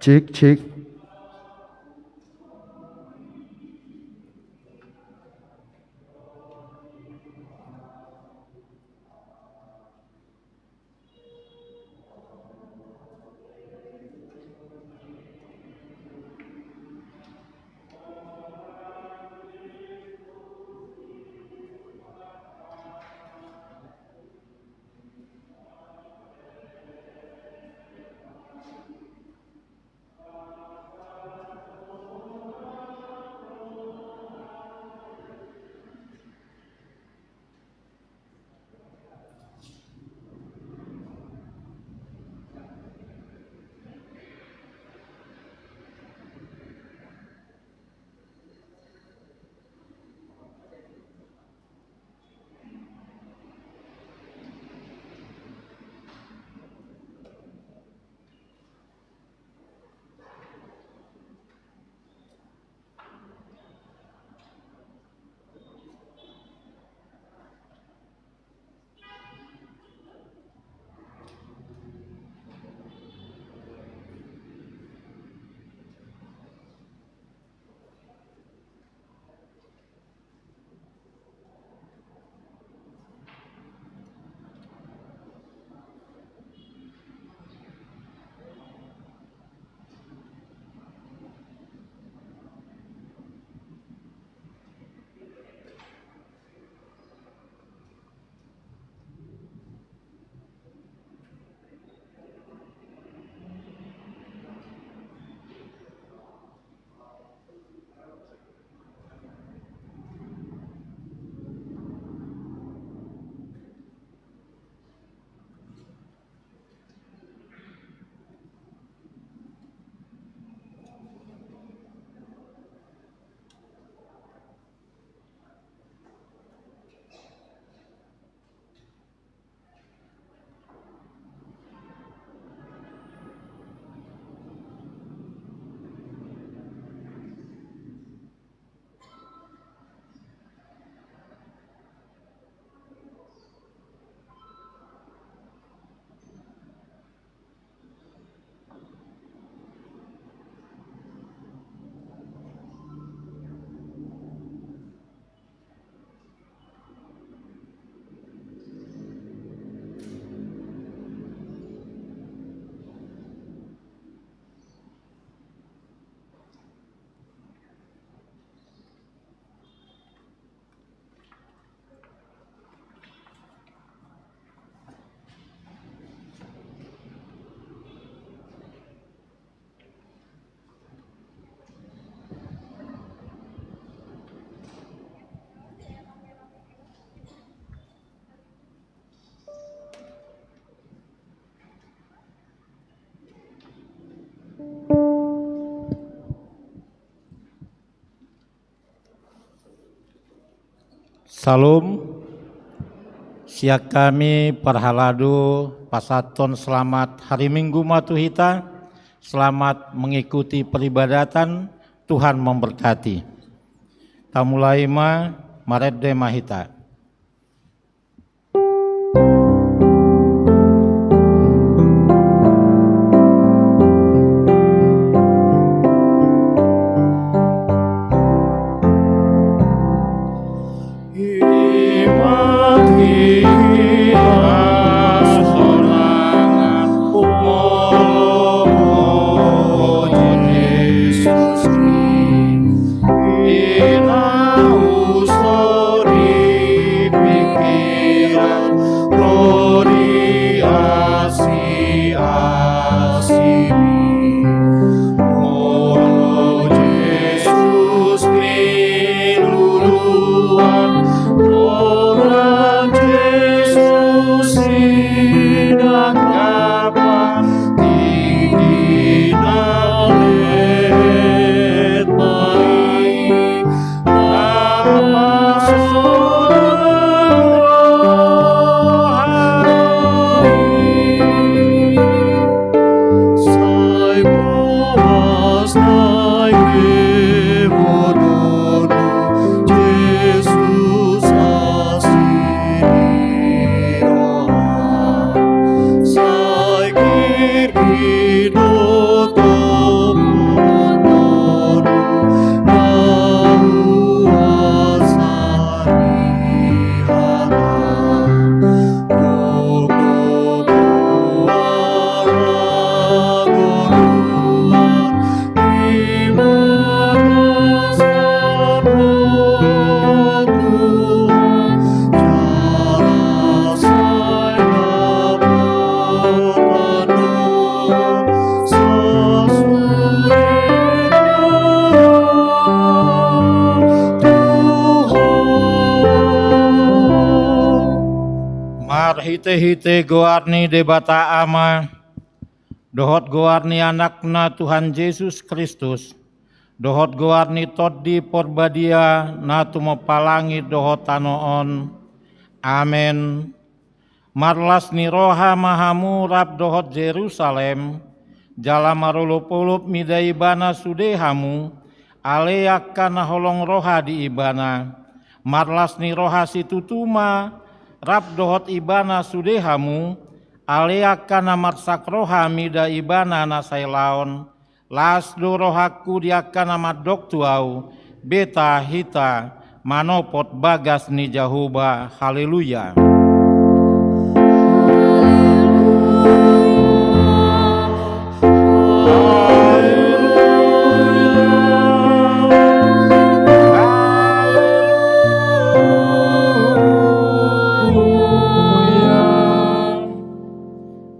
Cek, cek. Salam, siak kami parhaladu pasaton selamat hari Minggu Matuhita, selamat mengikuti peribadatan, Tuhan memberkati. Tamulai Maredde Mahita. Hidup marhite-hite goarni debata ama, dohot goarni anakna Tuhan Yesus Kristus, dohot goarni toddi porbadia na tumopalangi dohot tanoon. Amen. Marlas ni roha mahamu rab dohot Jerusalem, jala marulup-ulup mida ibana sudehamu, aleakana holong roha di ibana. Marlas ni roha situtuma, rab dohot ibana sudehamu, aleakana marsak roha mida ibana nasailaon. Las do rohaku diakana madok tuau, beta hita, manopot bagas ni Jahuba. Haleluya.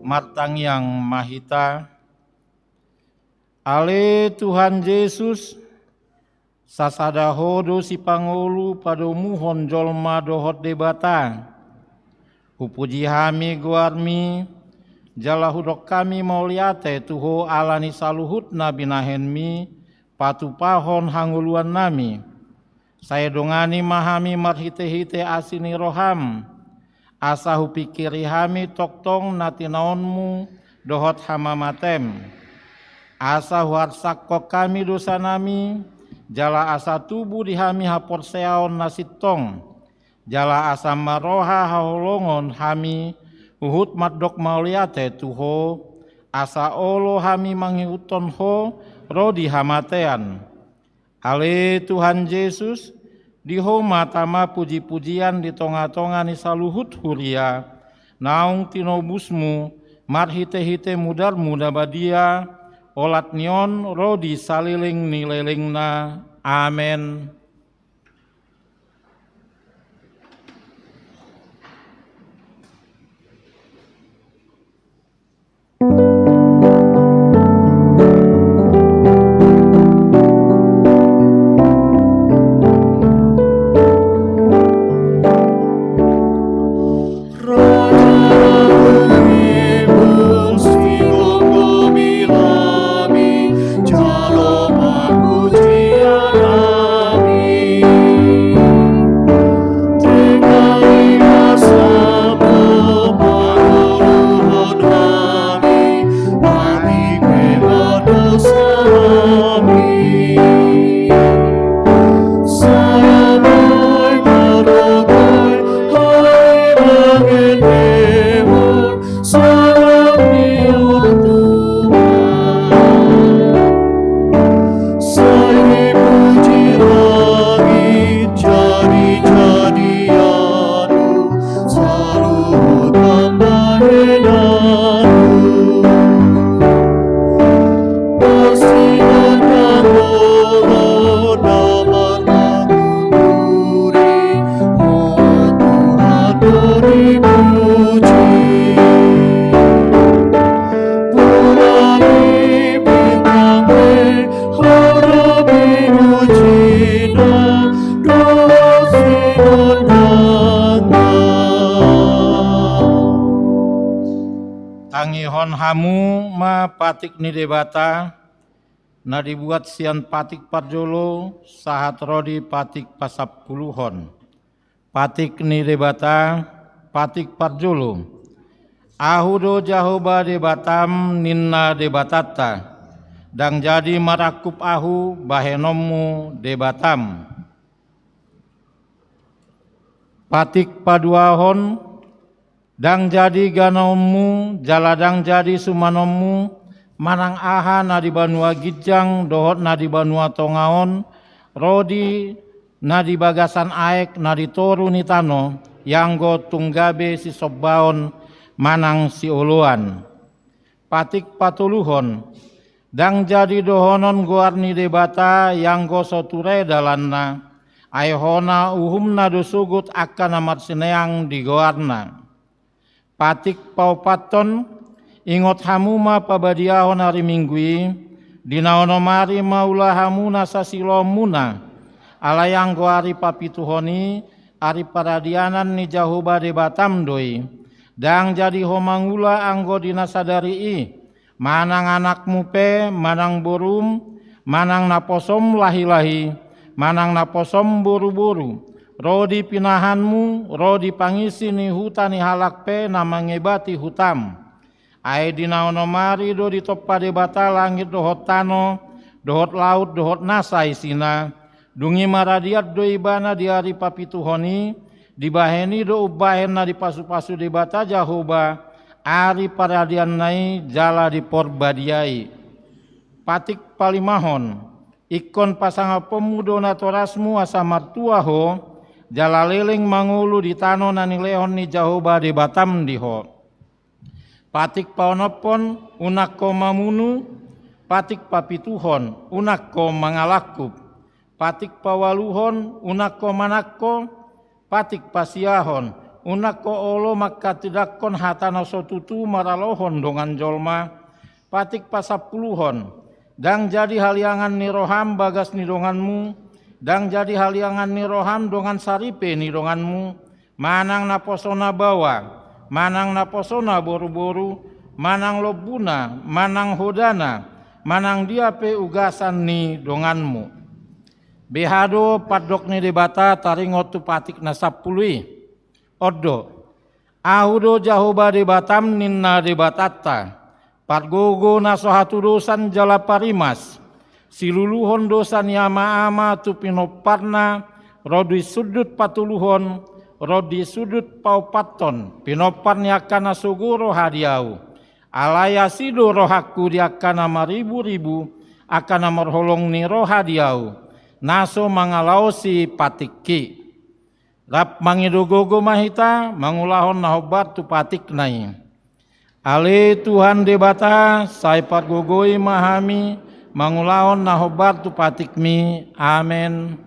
Martang yang mahita, ale Tuhan Yesus, sasada hodo si pangulu padomu honjolma dohot debata. Upuji hami guarmi, jala hudok kami mauliate tuho alani saluhut nabi nahenmi, patupahon hanguluan nami. Saya dongani mahami marhite-hite asini roham, asahu pikiri hami toktong natinaonmu dohot hamamatem. Asahu harsakko kami dosa nami, jala asa tubuh dihami hapor seaon nasitong. Jala asa maroha haholongon hami, uhut madok mauliate tuho, asa olo hami mangiuton ho, rodi hamatean. Ale Tuhan Yesus, diho matama puji-pujian di tonga-tonga ni saluhut huria, naung tinobusmu, marhite-hite mudar-muda badia, olat nion rodi saliling nilelingna. Amen. Tangihon hamu ma patik ni debata, na dibuat sian patik parjolo, sahat rodi patik pasap puluhon. Patik ni debata, patik parjolo. Ahudo Jahoba debatam ninna debatata, dang jadi marakup ahu bahenomu debatam. Patik paduahon, dang jadi ganomu, jaladang jadi sumanomu, manang aha na di banua gijang, dohot na di banua tongaon, rodi na di bagasan aek, na di toru ni tano, yanggo tunggabe si sobbaon, manang si uluan. Patik patuluhon, dang jadi dohonon goarni debata, yanggo soture dalanna, ayhona uhumna dosugut akan amat sineang di goarna. Patik paupaton, ingot hamuma pabadiahon hari minggui, dinaonomari maula hamuna sasilomuna, alayang go hari papituhoni, hari paradianan ni Jahoba debatam doi, dang jadi homangula anggo dina sadari manang anakmu pe manang borum manang naposom lahi-lahi manang naposom buru-buru rodi pinahanmu rodi pangisi ni hutani halak pe namangebati hutam ai dina onomari do ditoppa de bata langit dohot tano dohot laut dohot nasa isina dungi maradiat do ibana di hari papituhoni dibaheni do ubahena di pasu-pasu di bata Jahoba ari paradian nai jala di porbadiai patik palimahon ikon pasanga pemudo natorasmu asa martuaho jala leling mangulu di tano nani lehon ni Jahoba di Batam diho patik paonopon unakko mamunu patik papituhon unakko mangalakup patik pawaluhon unakko manakko patik pasiahon unakko olo maka tidakkon hatana sotutu maralohon dongan jolma patik pasapuluhon dang jadi haliangan ni roham bagas ni donganmu dang jadi haliangan ni roham dongan saripe ni donganmu manang naposona bawa manang naposona boru-boru manang lobuna manang hodana manang diape ugasan ni donganmu behado padok ni debata taringot tu patik nasapului odo ahudo Jahoba di Batam ninna di Batata pargogo nasohatu dosan jala parimas siluluhon dosan yama-ama tu pinoparna rodi sudut patuluhon rodi sudut paupaton pinopan yakana suguro hadiau alaya sido rohaku diakana maribu-ribu akana marholong ni rohadiau naso mangalausi patiki rap mangidogogo mahita mangulahon nahobat tu patik nai ale Tuhan debata sai pargogoi mahami mangulahon nahobat tu patikmi amen.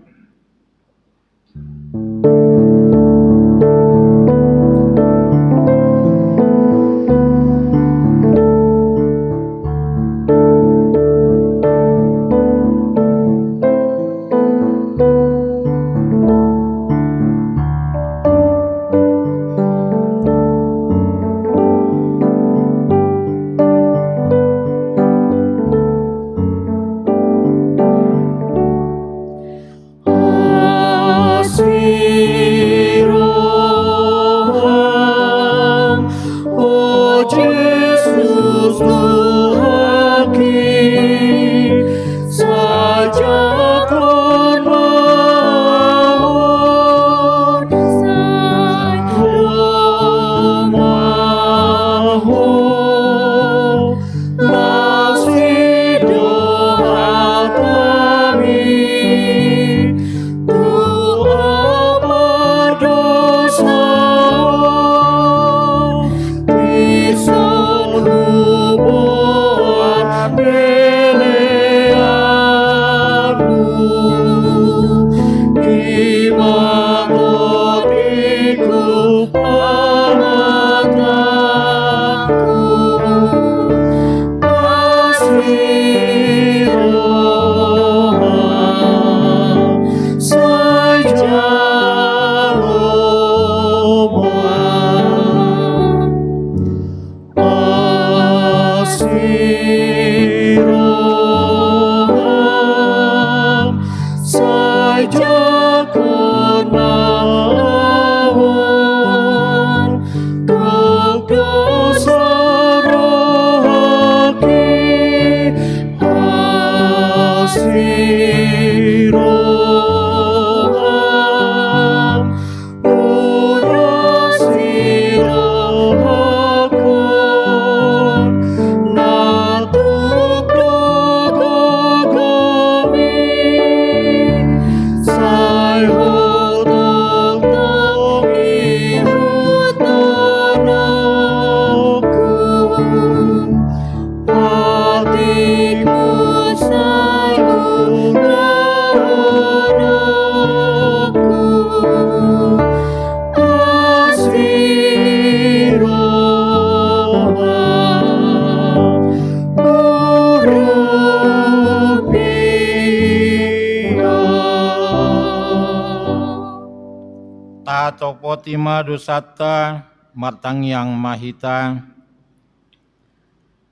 Topoti madu satta martang yang mahita.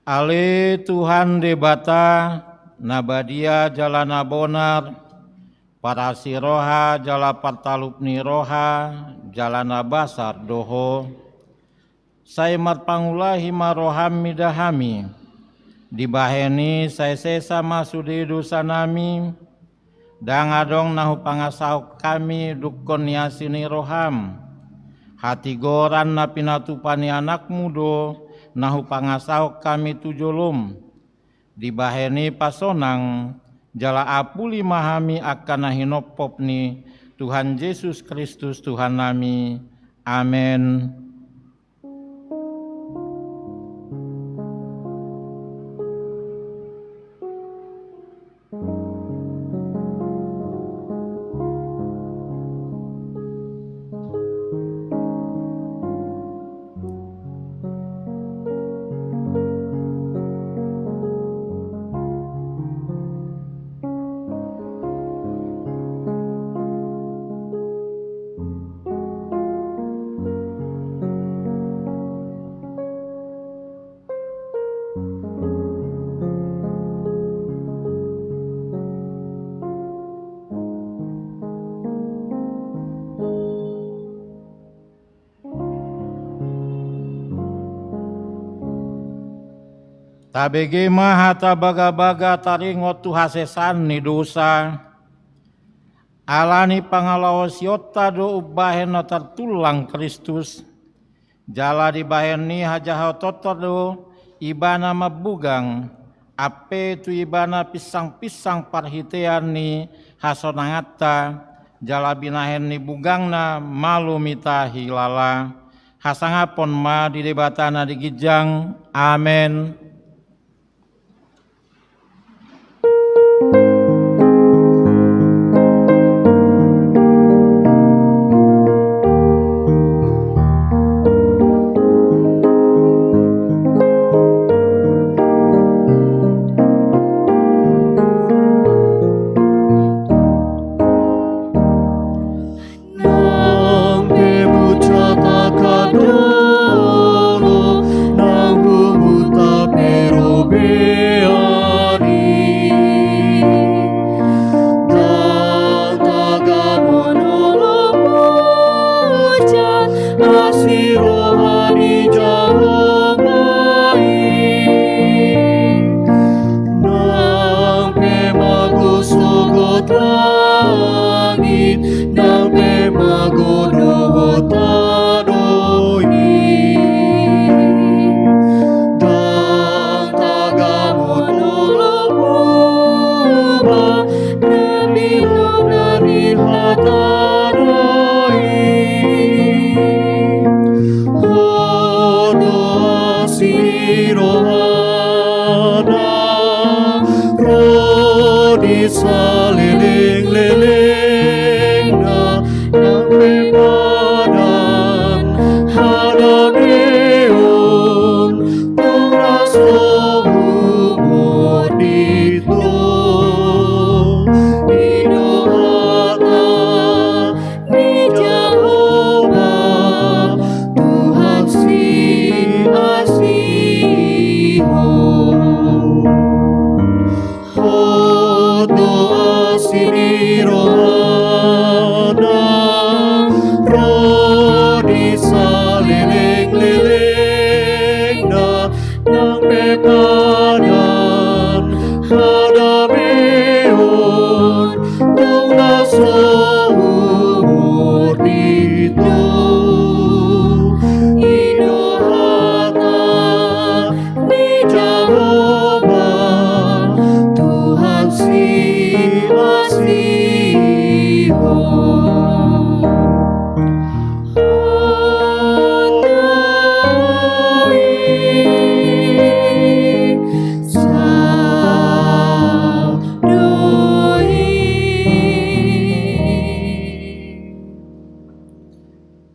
Ale Tuhan debata nabadia jalana bonar, para siroha jala partalupni roha, jalana basar doho. Saya marpangulahi maroham midahami, dibaheni saya sesa masudi dosa nami, dangadong nahu pangasau kami dukon yasini roham. Hati goran na pinatupani anak mudo, nahu pangasau kami tujulum. Dibaheni pasonang, jala apuli mahami akan nahinopopni Tuhan Yesus Kristus Tuhan nami. Amin. Tabege mahata baga-baga taringot tu hasesan ni dosa. Alani pangalawas yota do ubahen tertulang Kristus. Jala dibahen ni hajah totor do ibana mabugang. Ape tu ibana pisang-pisang parhitean ni hasonangata. Jala binahen ni bugangna malu mita hilala. Hasangapon ma di debatana di gijang. Amen.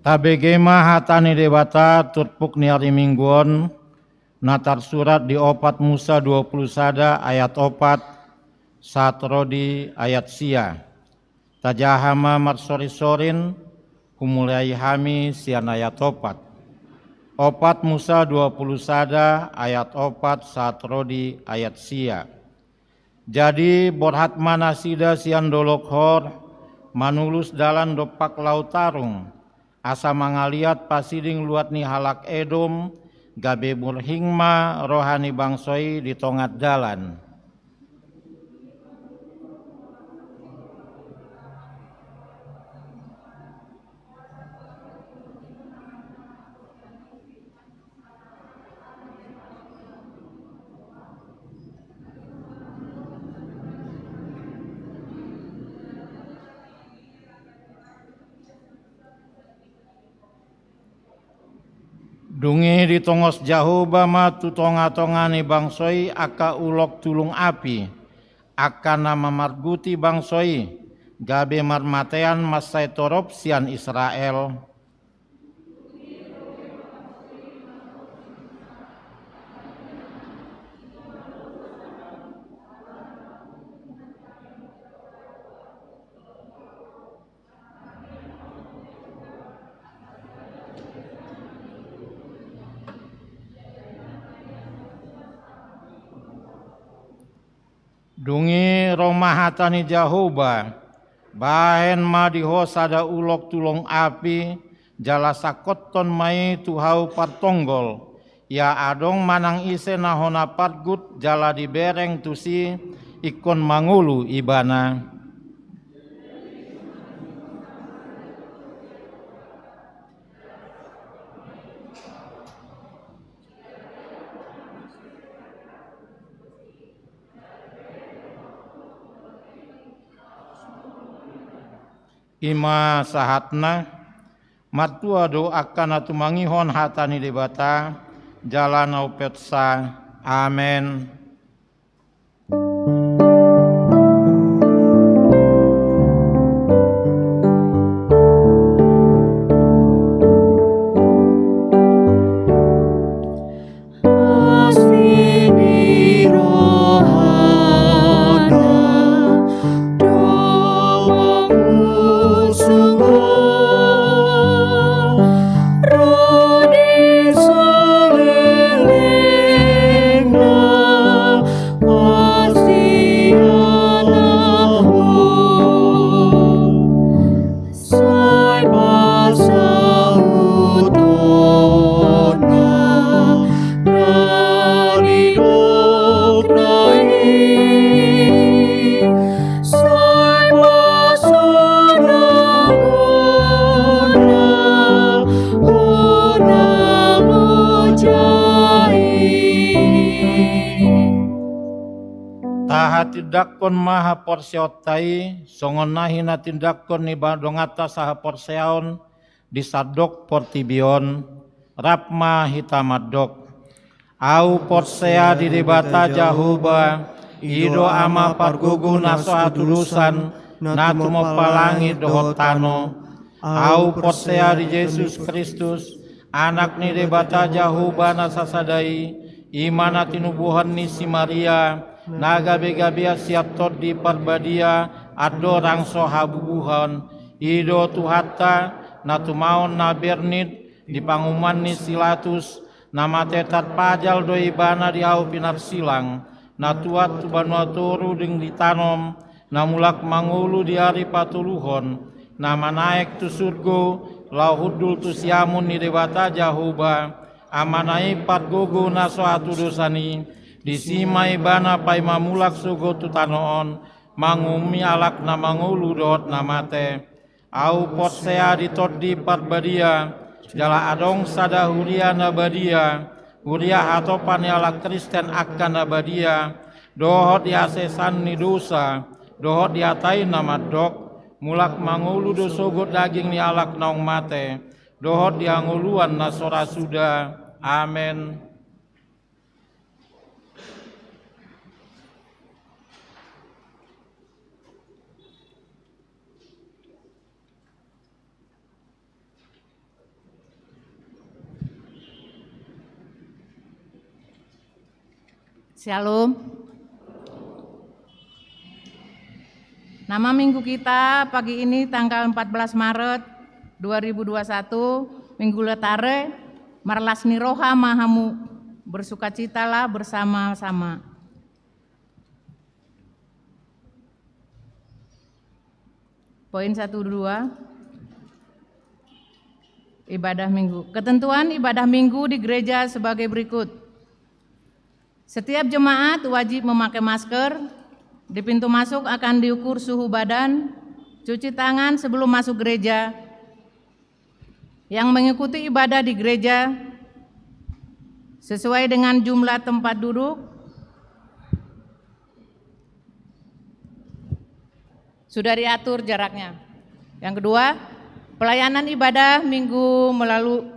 Tabege mahatani dewata turpuk niari mingguon natar surat di opat Musa 20 sada ayat opat satrodi ayat sia tajahama marsori sorin kumulai hami sian ayat opat Opat Musa 20 sada ayat 4 satrodi ayat sia. Jadi borhat mana sida sian dolok hor manulus dalan dopak laut tarung asa mangaliat pasiding luat ni halak Edom gabe burhingma rohani bangsoi di tongat jalan. Dungi di tongos Jahoba ma tu tonga-tongani bangsoi aka ulok tulung api aka nama marguti bangsoi gabe marmatean masai torop sian Israel. Dungi romah hatani Jahoba, bahen ma diho sada ulok tulung api, jala sakoton mai tuhau partonggol, ya adong manang ise nahona partgut jala dibereng tusi ikon mangulu ibana. Ima sahatna matua doakan atu mangihon hatani debata jalan au petsa. Amen. Tindakon maha porsiotai songon nahi na tindakon ni badongata saha porseaon disadok portibion rapma hitamadok au porsea di debata Jahoba ido ama pargugu naso atulusan natumo palangi dohotano au porsea di Yesus Kristus anak ni debata Jahoba nasasadai imana tinubuhan ni si Maria naga begabia siap tot di parbadia ado rangso habubuhan ido tuhata natumaon na bernit di panguman ni silatus nama tetat pajal doi bana di au pinar silang natuat tu banua toru ding ditanom namulak mangulu di hari patuluhon nama naik tu surgo lau hudul tu siamun ni debata Jahoba amanai patgogo naso atu dosani disimai bana pai mamulak sugo tutanoon mangumi alak na mangulu dot namate au potsea ditot di parbadia jala adong sada huria nabadia huria hatopan alak Kristen akan nabadia dohot diasesan ni dosa dohot diatai nama dok mulak mangulu dosogot daging ni alak naung mate dohot dianguluan nasora suda. Amen. Shalom. Nama minggu kita pagi ini tanggal 14 Maret 2021, Minggu Letare, marlasni roha mahamu, bersukacitalah bersama-sama. Poin 1-2, ibadah minggu. Ketentuan ibadah minggu di gereja sebagai berikut. Setiap jemaat wajib memakai masker, di pintu masuk akan diukur suhu badan, cuci tangan sebelum masuk gereja. Yang mengikuti ibadah di gereja sesuai dengan jumlah tempat duduk sudah diatur jaraknya. Yang kedua, pelayanan ibadah minggu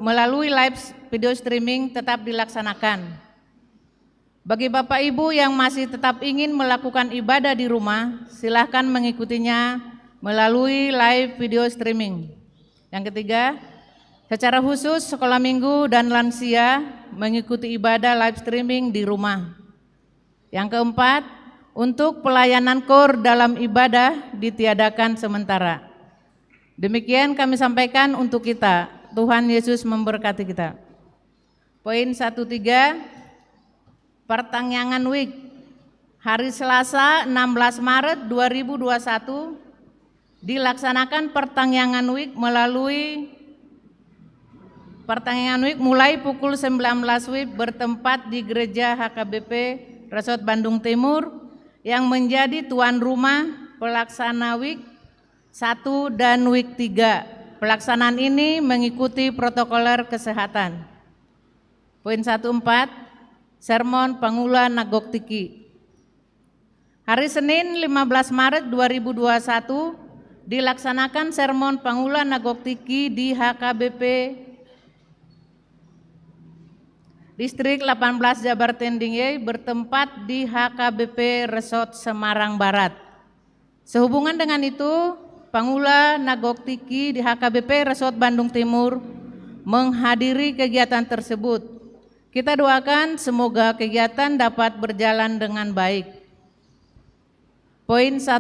melalui live video streaming tetap dilaksanakan. Bagi Bapak Ibu yang masih tetap ingin melakukan ibadah di rumah, silahkan mengikutinya melalui live video streaming. Yang ketiga, secara khusus sekolah minggu dan lansia mengikuti ibadah live streaming di rumah. Yang keempat, untuk pelayanan KOR dalam ibadah ditiadakan sementara. Demikian kami sampaikan untuk kita. Tuhan Yesus memberkati kita. Poin 1-3, Pertangyangan Week. Hari Selasa 16 Maret 2021 dilaksanakan Pertangyangan Week mulai pukul 19 WIB bertempat di Gereja HKBP Resort Bandung Timur yang menjadi tuan rumah pelaksana Week 1 dan Week 3. Pelaksanaan ini mengikuti protokoler kesehatan. Poin 1-4, Sermon Pangula Nagoktiki. Hari Senin 15 Maret 2021 dilaksanakan Sermon Pangula Nagoktiki di HKBP Distrik 18 Jabar Tendingye bertempat di HKBP Resort Semarang Barat. Sehubungan dengan itu, Pangula Nagoktiki di HKBP Resort Bandung Timur menghadiri kegiatan tersebut. Kita doakan semoga kegiatan dapat berjalan dengan baik. Poin 1-5,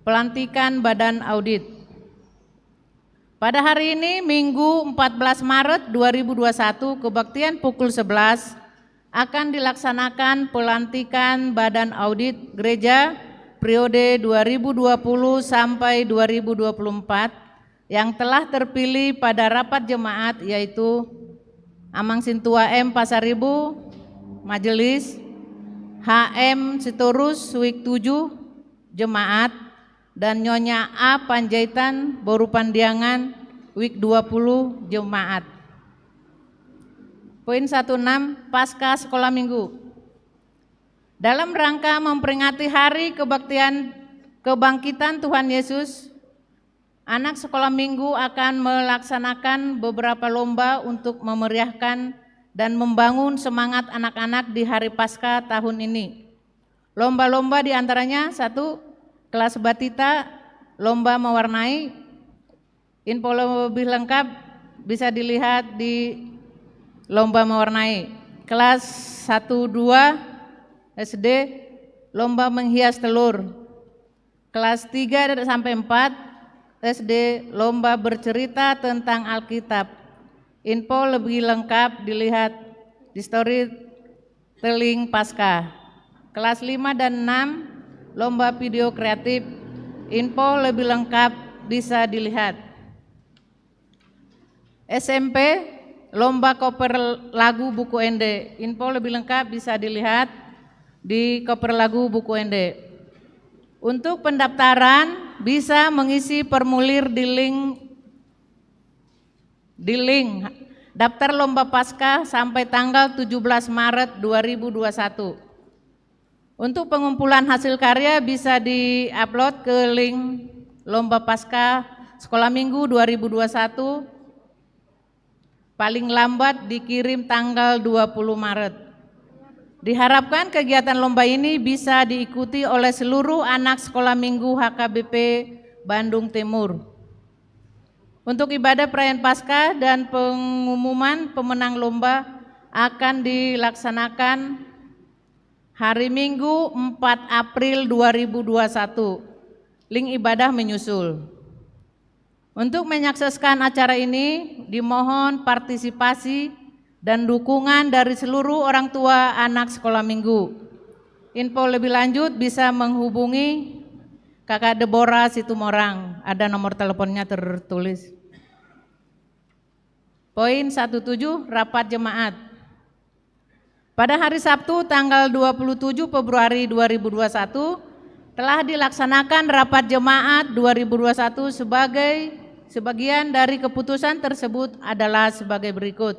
pelantikan badan audit. Pada hari ini Minggu 14 Maret 2021 kebaktian pukul 11 akan dilaksanakan pelantikan badan audit gereja periode 2020 sampai 2024 yang telah terpilih pada rapat jemaat, yaitu Amang Sintua M Pasaribu Majelis, HM Sitorus Week 7 Jemaat, dan Nyonya A Panjaitan Boru Pandiangan Week 20 Jemaat. Poin 1-6, Pasca Sekolah Minggu. Dalam rangka memperingati hari kebangkitan Tuhan Yesus, anak sekolah minggu akan melaksanakan beberapa lomba untuk memeriahkan dan membangun semangat anak-anak di hari Pasca tahun ini. Lomba-lomba diantaranya 1, kelas batita, lomba mewarnai. Info lebih lengkap bisa dilihat di lomba mewarnai. Kelas 1-2 SD, lomba menghias telur. Kelas 3 sampai 4 SD, lomba bercerita tentang Alkitab. Info lebih lengkap dilihat di Storytelling Pasca. Kelas 5 dan 6 lomba video kreatif. Info lebih lengkap bisa dilihat. SMP, lomba koper lagu buku Ende. Info lebih lengkap bisa dilihat di koper lagu buku Ende. Untuk pendaftaran bisa mengisi formulir di link daftar lomba Pasca sampai tanggal 17 Maret 2021. Untuk pengumpulan hasil karya bisa di-upload ke link Lomba Pasca Sekolah Minggu 2021, paling lambat dikirim tanggal 20 Maret. Diharapkan kegiatan lomba ini bisa diikuti oleh seluruh anak sekolah minggu HKBP Bandung Timur. Untuk ibadah perayaan Paskah dan pengumuman pemenang lomba akan dilaksanakan hari Minggu 4 April 2021. Link ibadah menyusul. Untuk menyakseskan acara ini, dimohon partisipasi dan dukungan dari seluruh orang tua anak sekolah minggu. Info lebih lanjut bisa menghubungi Kakak Deborah Situmorang, ada nomor teleponnya tertulis. Poin 17, rapat jemaat. Pada hari Sabtu tanggal 27 Februari 2021 telah dilaksanakan rapat jemaat 2021 sebagian dari keputusan tersebut adalah sebagai berikut.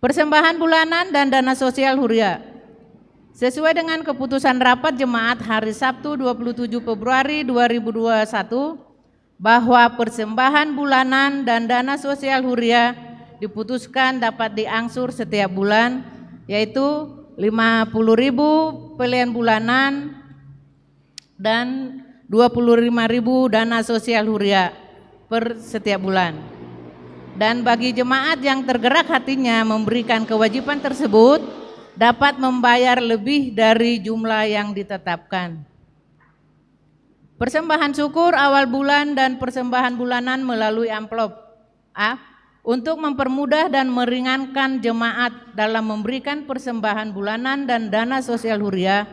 Persembahan bulanan dan dana sosial Huria. Sesuai dengan keputusan rapat jemaat hari Sabtu 27 Februari 2021 bahwa persembahan bulanan dan dana sosial Huria diputuskan dapat diangsur setiap bulan, yaitu 50.000 pelian bulanan dan 25.000 dana sosial Huria per setiap bulan. Dan bagi jemaat yang tergerak hatinya memberikan kewajiban tersebut dapat membayar lebih dari jumlah yang ditetapkan. Persembahan syukur awal bulan dan persembahan bulanan melalui amplop. A. Untuk mempermudah dan meringankan jemaat dalam memberikan persembahan bulanan dan dana sosial Huria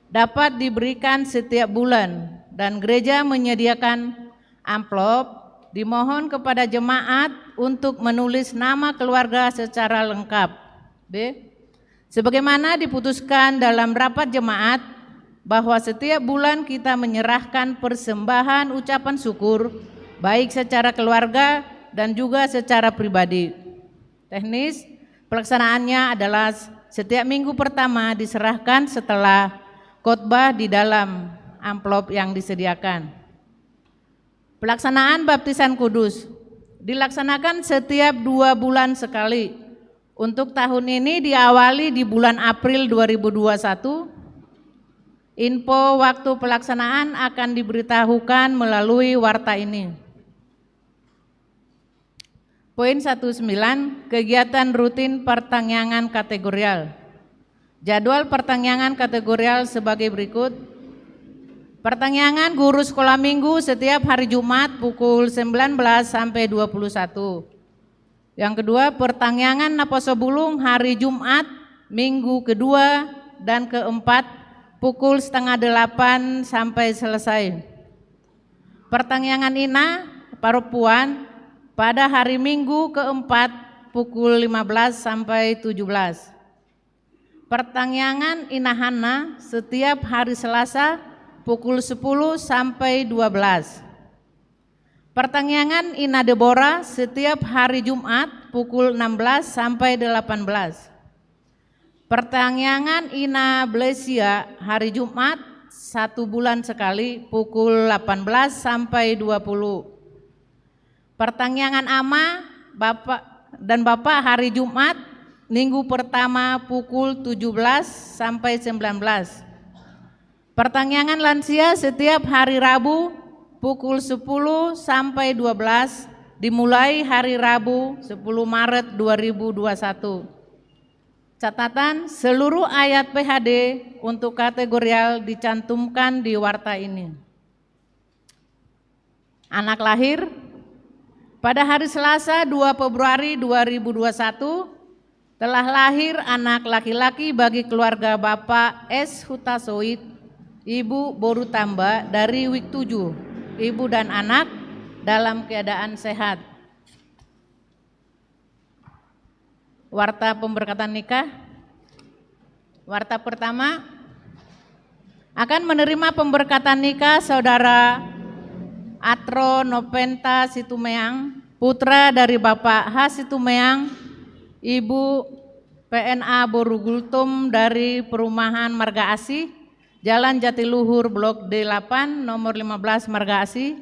dapat diberikan setiap bulan dan gereja menyediakan amplop. Dimohon kepada jemaat untuk menulis nama keluarga secara lengkap. B. Sebagaimana diputuskan dalam rapat jemaat bahwa setiap bulan kita menyerahkan persembahan ucapan syukur baik secara keluarga dan juga secara pribadi. Teknis pelaksanaannya adalah setiap minggu pertama diserahkan setelah khotbah di dalam amplop yang disediakan. Pelaksanaan baptisan kudus dilaksanakan setiap 2 bulan sekali. Untuk tahun ini diawali di bulan April 2021. Info waktu pelaksanaan akan diberitahukan melalui warta ini. Poin 19, kegiatan rutin pertangyangan kategorial. Jadwal pertangyangan kategorial sebagai berikut. Pertangyangan guru sekolah minggu setiap hari Jumat pukul 19 sampai 21. Yang kedua, pertangyangan Naposo Bulung hari Jumat minggu kedua dan keempat pukul 7:30 sampai selesai. Pertangyangan Ina Paropuan pada hari Minggu keempat pukul 15 sampai 17. Pertangyangan Ina Hana setiap hari Selasa pukul 10 sampai 12. Pertangyangan Ina Deborah setiap hari Jumat pukul 16 sampai 18. Pertangyangan Ina Blesia hari Jumat 1 bulan sekali pukul 18 sampai 20. Pertangyangan Ama Bapak hari Jumat minggu pertama pukul 17 sampai 19. Pertangyangan lansia setiap hari Rabu pukul 10 sampai 12 dimulai hari Rabu 10 Maret 2021. Catatan, seluruh ayat PHD untuk kategorial dicantumkan di warta ini. Anak lahir pada hari Selasa 2 Februari 2021 telah lahir anak laki-laki bagi keluarga Bapak S. Hutasoid, Ibu Boru Tamba dari Wik 7, ibu dan anak dalam keadaan sehat. Warta pemberkatan nikah. Warta pertama, akan menerima pemberkatan nikah Saudara Atro Nopenta Situmeang, putra dari Bapak H. Situmeang, Ibu PNA Boru Gultum dari Perumahan Marga Asih, Jalan Jatiluhur Blok D8 nomor 15 Marga Asih,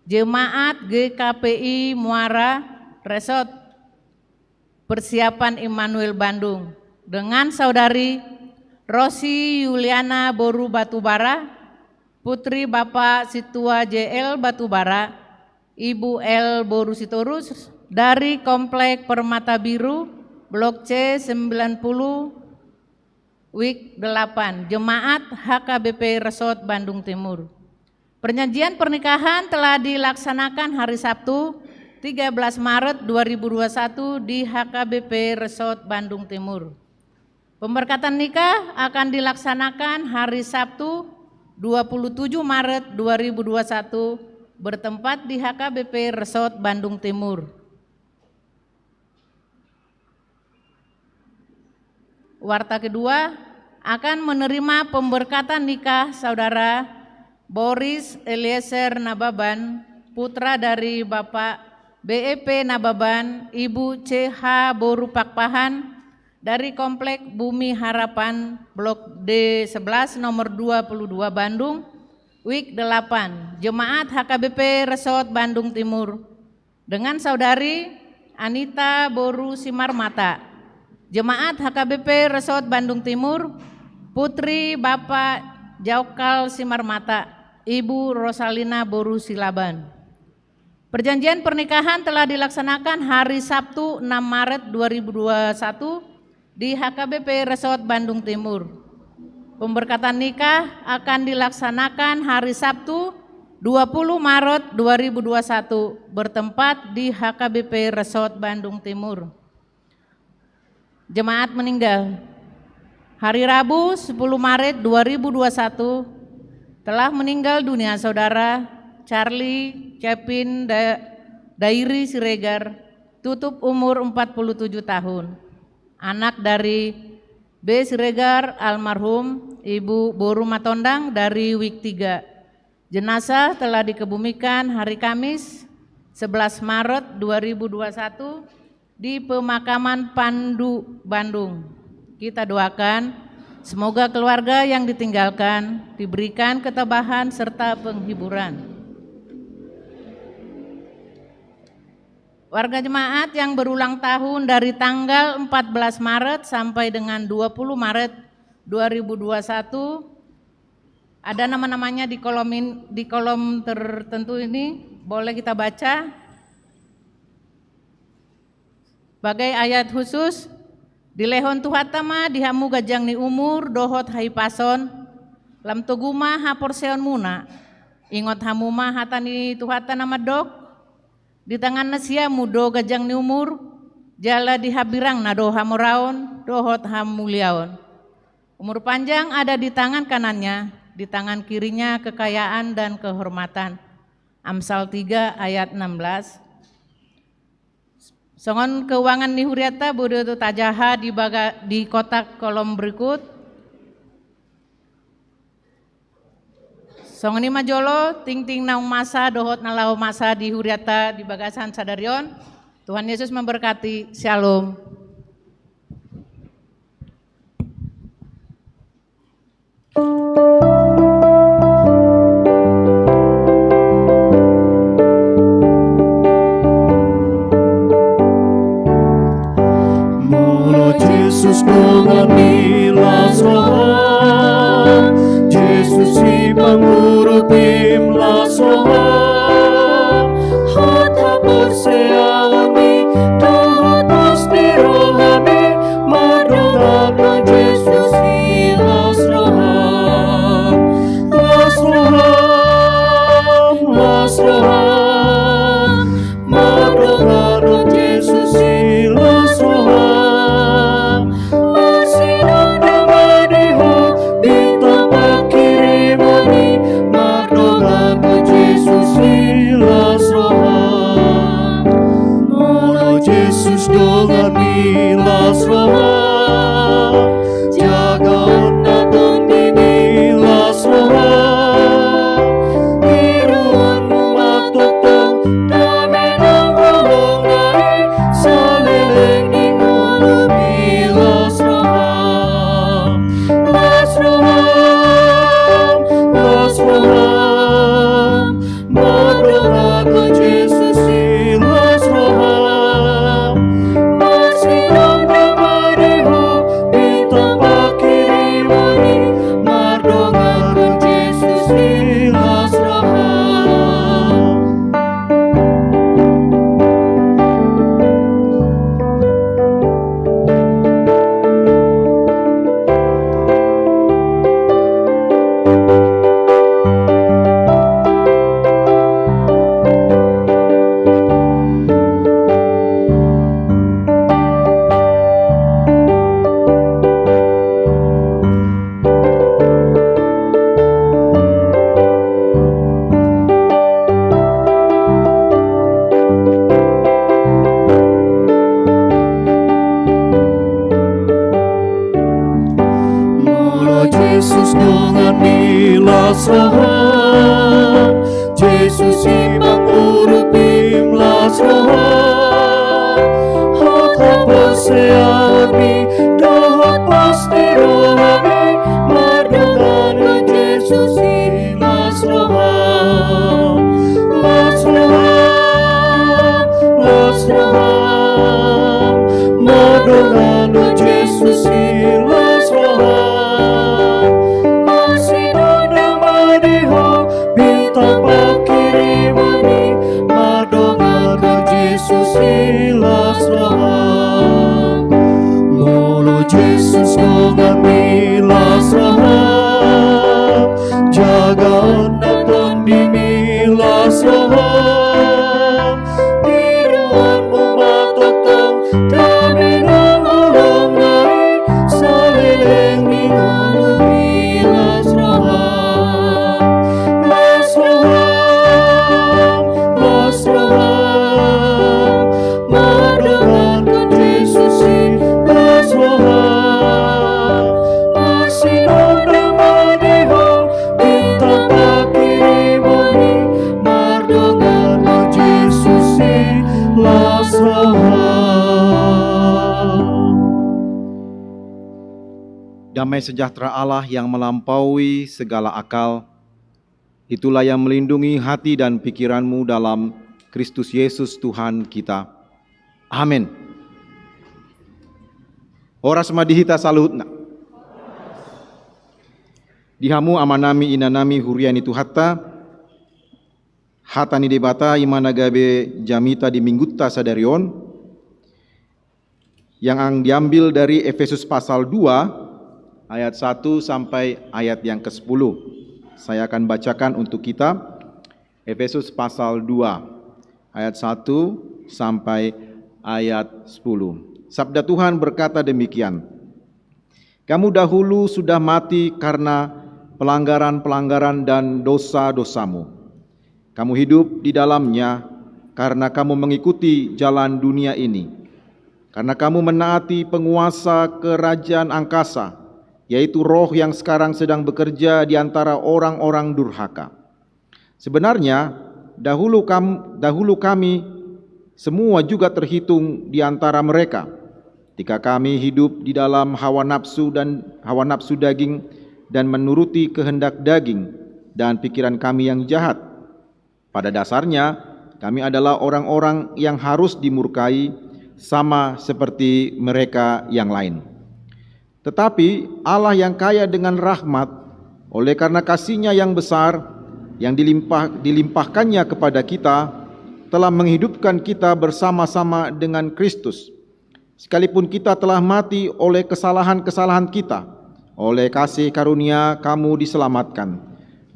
Jemaat GKPI Muara Resort Persiapan Immanuel Bandung, dengan Saudari Rosi Yuliana Boru Batubara, putri Bapak Situa JL Batubara, Ibu L Boru Sitorus dari Komplek Permata Biru Blok C 90 Wik 8, Jemaat HKBP Resort Bandung Timur. Perjanjian pernikahan telah dilaksanakan hari Sabtu 13 Maret 2021 di HKBP Resort Bandung Timur. Pemberkatan nikah akan dilaksanakan hari Sabtu 27 Maret 2021 bertempat di HKBP Resort Bandung Timur. Warta kedua akan menerima pemberkatan nikah saudara Boris Eliezer Nababan, putra dari Bapak BEP Nababan, Ibu CH Boru Pakpahan dari Komplek Bumi Harapan Blok D11 nomor 22 Bandung, Week 8, Jemaat HKBP Resort Bandung Timur dengan saudari Anita Boru Simarmata, Jemaat HKBP Resort Bandung Timur, putri Bapak Jaukal Simarmata, Ibu Rosalina Boru Silaban. Perjanjian pernikahan telah dilaksanakan hari Sabtu 6 Maret 2021 di HKBP Resort Bandung Timur. Pemberkatan nikah akan dilaksanakan hari Sabtu 20 Maret 2021 bertempat di HKBP Resort Bandung Timur. Jemaat meninggal. Hari Rabu 10 Maret 2021 telah meninggal dunia saudara Charlie Kevin Dairi Siregar, tutup umur 47 tahun, anak dari B. Siregar almarhum, Ibu Boru Matondang dari Week 3. Jenazah telah dikebumikan hari Kamis 11 Maret 2021 di Pemakaman Pandu, Bandung. Kita doakan semoga keluarga yang ditinggalkan diberikan ketabahan serta penghiburan. Warga jemaat yang berulang tahun dari tanggal 14 Maret sampai dengan 20 Maret 2021, ada nama-namanya di kolom tertentu ini, boleh kita baca. Bagai ayat khusus, di lehon tuhatama dihamu gajang ni umur dohot hai pason, lam tuguma haporseon muna, ingot hamuma hatani tuhata nama dok, di tangan nasia mudo gajang ni umur, jala di habirang nado hamoraon, dohot hamuliaon. Umur panjang ada di tangan kanannya, di tangan kirinya kekayaan dan kehormatan. Amsal 3 ayat 16. Songon keuangan ni huriata bodo tajaha di kotak kolom berikut. Songoni majolo ting naung masa dohot nalau masa di huriata di bagasan sadarion. Tuhan Yesus memberkati. Shalom. Mula Jesus mengamilas rohan, Jesus si pangurutim las rohan, hata berseami dahatas dirohami, madongan Jesus si las rohan, madongan Jesus si las rohan, masih roham, Yesus ibang urupim las roham, hot hapos seami, dohot pasti rohami, mardokan Yesus las roham, las roham, las roham, mardokan Yesus las roham, masih nada madiho, bintang pakirimani, mardokan Yesus las roham, mulu Yesus ngami las roham, jaga anak kondimi las roham, tiruanmu matotong, kami nolong ngai, salileng ningalumi las roham, las roham, las roham, mardokan Yesus las roham, masih nada madiho, bintang pakirimani, mardokan Yesus las roham. Damai sejahtera Allah yang melampaui segala akal, itulah yang melindungi hati dan pikiranmu dalam Kristus Yesus Tuhan kita. Amin. Horas madihita saluhutna. Dihamu amanami inanami huriani tuhatta, hatani debata imana gabe jamita di minggutta sadarion, yang diambil dari Efesus pasal 2 ayat 1 sampai ayat yang ke-10. Saya akan bacakan untuk kita Efesus pasal 2 ayat 1 sampai ayat 10. Sabda Tuhan berkata demikian, kamu dahulu sudah mati karena pelanggaran-pelanggaran dan dosa-dosamu. Kamu hidup di dalamnya karena kamu mengikuti jalan dunia ini. Karena kamu menaati penguasa kerajaan angkasa, yaitu roh yang sekarang sedang bekerja di antara orang-orang durhaka. Sebenarnya dahulu kami semua juga terhitung di antara mereka, ketika kami hidup di dalam hawa nafsu daging dan menuruti kehendak daging dan pikiran kami yang jahat. Pada dasarnya kami adalah orang-orang yang harus dimurkai sama seperti mereka yang lain. Tetapi Allah yang kaya dengan rahmat, oleh karena kasih-Nya yang besar yang dilimpahkannya kepada kita, telah menghidupkan kita bersama-sama dengan Kristus. Sekalipun kita telah mati oleh kesalahan-kesalahan kita, oleh kasih karunia kamu diselamatkan.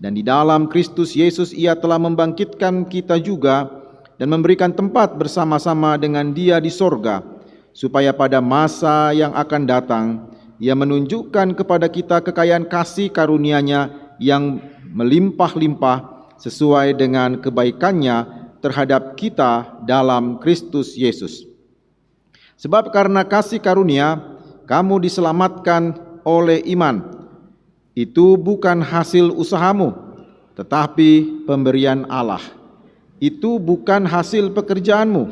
Dan di dalam Kristus Yesus Ia telah membangkitkan kita juga dan memberikan tempat bersama-sama dengan Dia di sorga, supaya pada masa yang akan datang Ia menunjukkan kepada kita kekayaan kasih karunia-Nya yang melimpah-limpah sesuai dengan kebaikan-Nya terhadap kita dalam Kristus Yesus. Sebab karena kasih karunia kamu diselamatkan oleh iman. Itu bukan hasil usahamu, tetapi pemberian Allah. Itu bukan hasil pekerjaanmu.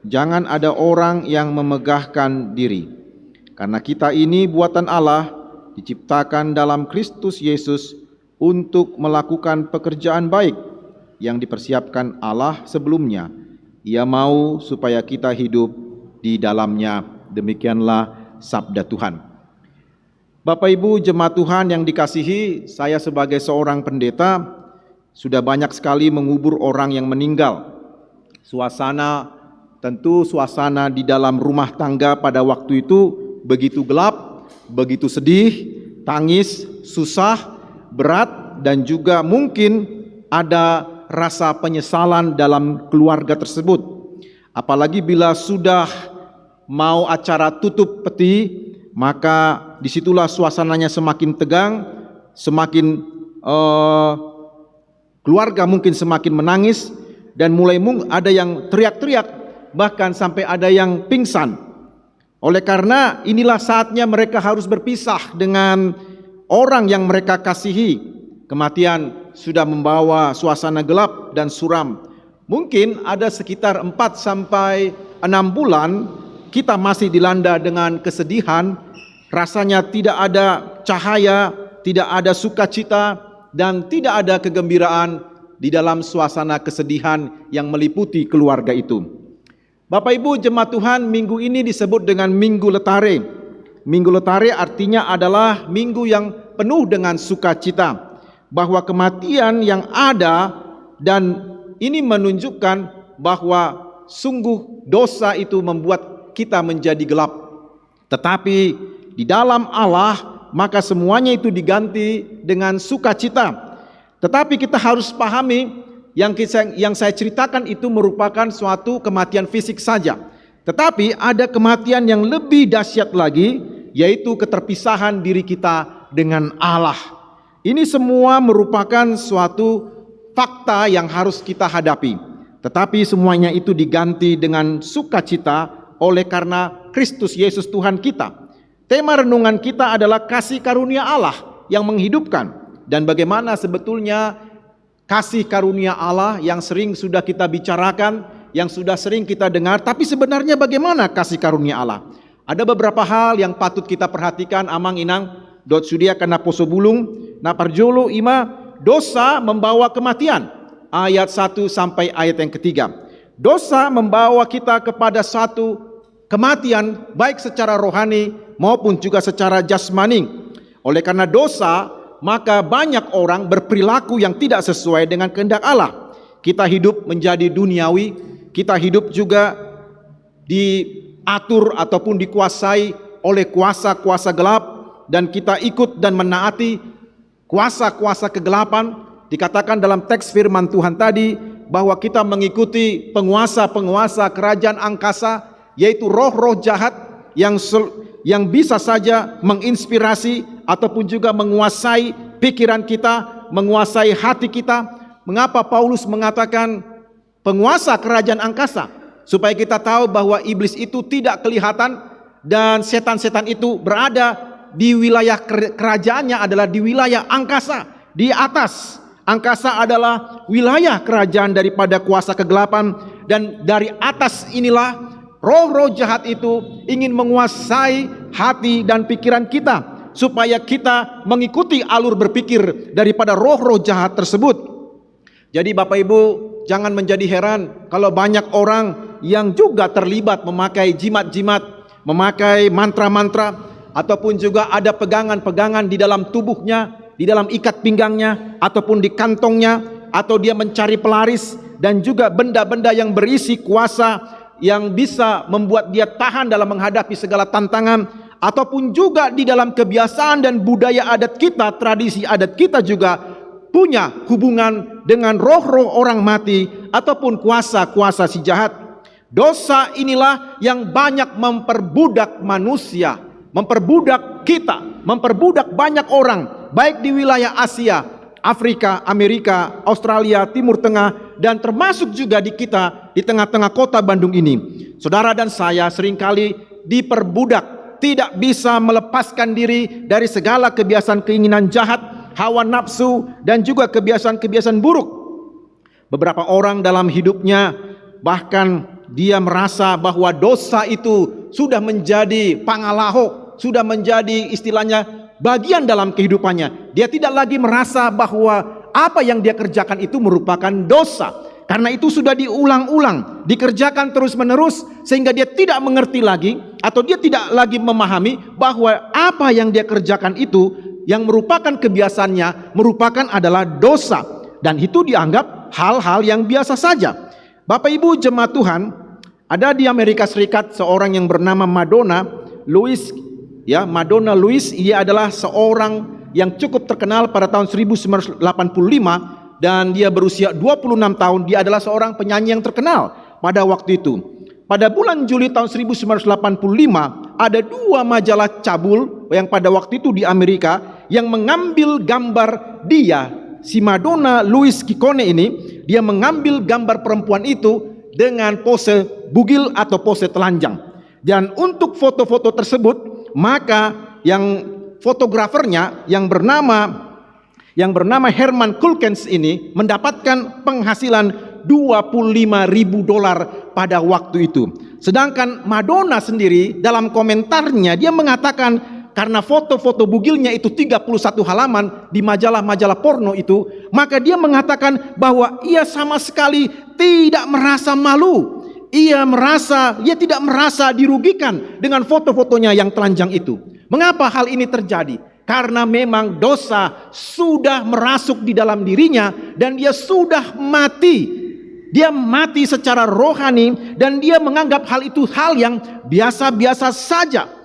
Jangan ada orang yang memegahkan diri. Karena kita ini buatan Allah, diciptakan dalam Kristus Yesus untuk melakukan pekerjaan baik yang dipersiapkan Allah sebelumnya. Ia mau supaya kita hidup di dalamnya. Demikianlah sabda Tuhan. Bapak Ibu jemaat Tuhan yang dikasihi, saya sebagai seorang pendeta sudah banyak sekali mengubur orang yang meninggal. Tentu suasana di dalam rumah tangga pada waktu itu begitu gelap, begitu sedih, tangis, susah, berat, dan juga mungkin ada rasa penyesalan dalam keluarga tersebut. Apalagi bila sudah mau acara tutup peti, maka disitulah suasananya semakin tegang, semakin keluarga mungkin semakin menangis, dan mulai ada yang teriak-teriak, bahkan sampai ada yang pingsan. Oleh karena inilah saatnya mereka harus berpisah dengan orang yang mereka kasihi, Kematian sudah membawa suasana gelap dan suram. Mungkin ada sekitar 4 sampai 6 bulan kita masih dilanda dengan kesedihan, rasanya tidak ada cahaya, tidak ada sukacita, dan tidak ada kegembiraan di dalam suasana kesedihan yang meliputi keluarga itu. Bapak Ibu jemaat Tuhan, minggu ini disebut dengan Minggu Letare. Minggu Letare artinya adalah minggu yang penuh dengan sukacita, bahwa kematian yang ada, dan ini menunjukkan bahwa sungguh dosa itu membuat kita menjadi gelap. Tetapi di dalam Allah maka semuanya itu diganti dengan sukacita. Tetapi kita harus pahami yang saya ceritakan itu merupakan suatu kematian fisik saja. Tetapi ada kematian yang lebih dahsyat lagi, yaitu keterpisahan diri kita dengan Allah. Ini semua merupakan suatu fakta yang harus kita hadapi. Tetapi semuanya itu diganti dengan sukacita oleh karena Kristus Yesus Tuhan kita. Tema renungan kita adalah kasih karunia Allah yang menghidupkan. Dan bagaimana sebetulnya kasih karunia Allah yang sering sudah kita bicarakan, yang sudah sering kita dengar, tapi sebenarnya bagaimana kasih karunia Allah? Ada beberapa hal yang patut kita perhatikan. Amang inang dot sudia kana poso bulung na parjolo ima dosa membawa kematian. Ayat 1 sampai ayat yang ketiga. Dosa membawa kita kepada satu kematian baik secara rohani maupun juga secara jasmani. Oleh karena dosa, maka banyak orang berperilaku yang tidak sesuai dengan kehendak Allah. Kita hidup menjadi duniawi, kita hidup juga diatur ataupun dikuasai oleh kuasa-kuasa gelap, dan kita ikut dan menaati kuasa-kuasa kegelapan. Dikatakan dalam teks firman Tuhan tadi bahwa kita mengikuti penguasa-penguasa kerajaan angkasa, yaitu roh-roh jahat yang bisa saja menginspirasi ataupun juga menguasai pikiran kita, menguasai hati kita. Mengapa Paulus mengatakan penguasa kerajaan angkasa? Supaya kita tahu bahwa iblis itu tidak kelihatan dan setan-setan itu berada di wilayah kerajaannya adalah di wilayah angkasa, di atas. Angkasa adalah wilayah kerajaan daripada kuasa kegelapan, dan dari atas inilah roh-roh jahat itu ingin menguasai hati dan pikiran kita, supaya kita mengikuti alur berpikir daripada roh-roh jahat tersebut. Jadi Bapak Ibu jangan menjadi heran kalau banyak orang yang juga terlibat memakai jimat-jimat, memakai mantra-mantra, ataupun juga ada pegangan-pegangan di dalam tubuhnya, di dalam ikat pinggangnya, ataupun di kantongnya, atau dia mencari pelaris, dan juga benda-benda yang berisi kuasa yang bisa membuat dia tahan dalam menghadapi segala tantangan, ataupun juga di dalam kebiasaan dan budaya adat kita, tradisi adat kita juga punya hubungan dengan roh-roh orang mati ataupun kuasa-kuasa si jahat. Dosa inilah yang banyak memperbudak manusia, memperbudak kita, memperbudak banyak orang, baik di wilayah Asia, Afrika, Amerika, Australia, Timur Tengah, dan termasuk juga di kita, di tengah-tengah kota Bandung ini. Saudara dan saya seringkali diperbudak, tidak bisa melepaskan diri dari segala kebiasaan keinginan jahat, hawa nafsu, dan juga kebiasaan-kebiasaan buruk. Beberapa orang dalam hidupnya bahkan dia merasa bahwa dosa itu sudah menjadi pangalaho, sudah menjadi istilahnya bagian dalam kehidupannya. Dia tidak lagi merasa bahwa apa yang dia kerjakan itu merupakan dosa, karena itu sudah diulang-ulang, dikerjakan terus-menerus, sehingga dia tidak mengerti lagi, atau dia tidak lagi memahami bahwa apa yang dia kerjakan itu yang merupakan kebiasaannya merupakan adalah dosa, dan itu dianggap hal-hal yang biasa saja. Bapak Ibu jemaat Tuhan, ada di Amerika Serikat seorang yang bernama Madonna Louise. Ya, Madonna Louise, ia adalah seorang yang cukup terkenal pada tahun 1985, dan dia berusia 26 tahun. Dia adalah seorang penyanyi yang terkenal pada waktu itu. Pada bulan Juli tahun 1985, ada 2 majalah cabul yang pada waktu itu di Amerika yang mengambil gambar dia, si Madonna Louise Ciccone ini, dia mengambil gambar perempuan itu dengan pose bugil atau pose telanjang. Dan untuk foto-foto tersebut, maka yang fotografernya yang bernama yang bernama Herman Kulkens ini mendapatkan penghasilan $25.000 pada waktu itu. Sedangkan Madonna sendiri dalam komentarnya dia mengatakan karena foto-foto bugilnya itu 31 halaman di majalah-majalah porno itu, maka dia mengatakan bahwa ia sama sekali tidak merasa malu. Ia tidak merasa dirugikan dengan foto-fotonya yang telanjang itu. Mengapa hal ini terjadi? Karena memang dosa sudah merasuk di dalam dirinya dan dia sudah mati. Dia mati secara rohani dan dia menganggap hal itu hal yang biasa-biasa saja.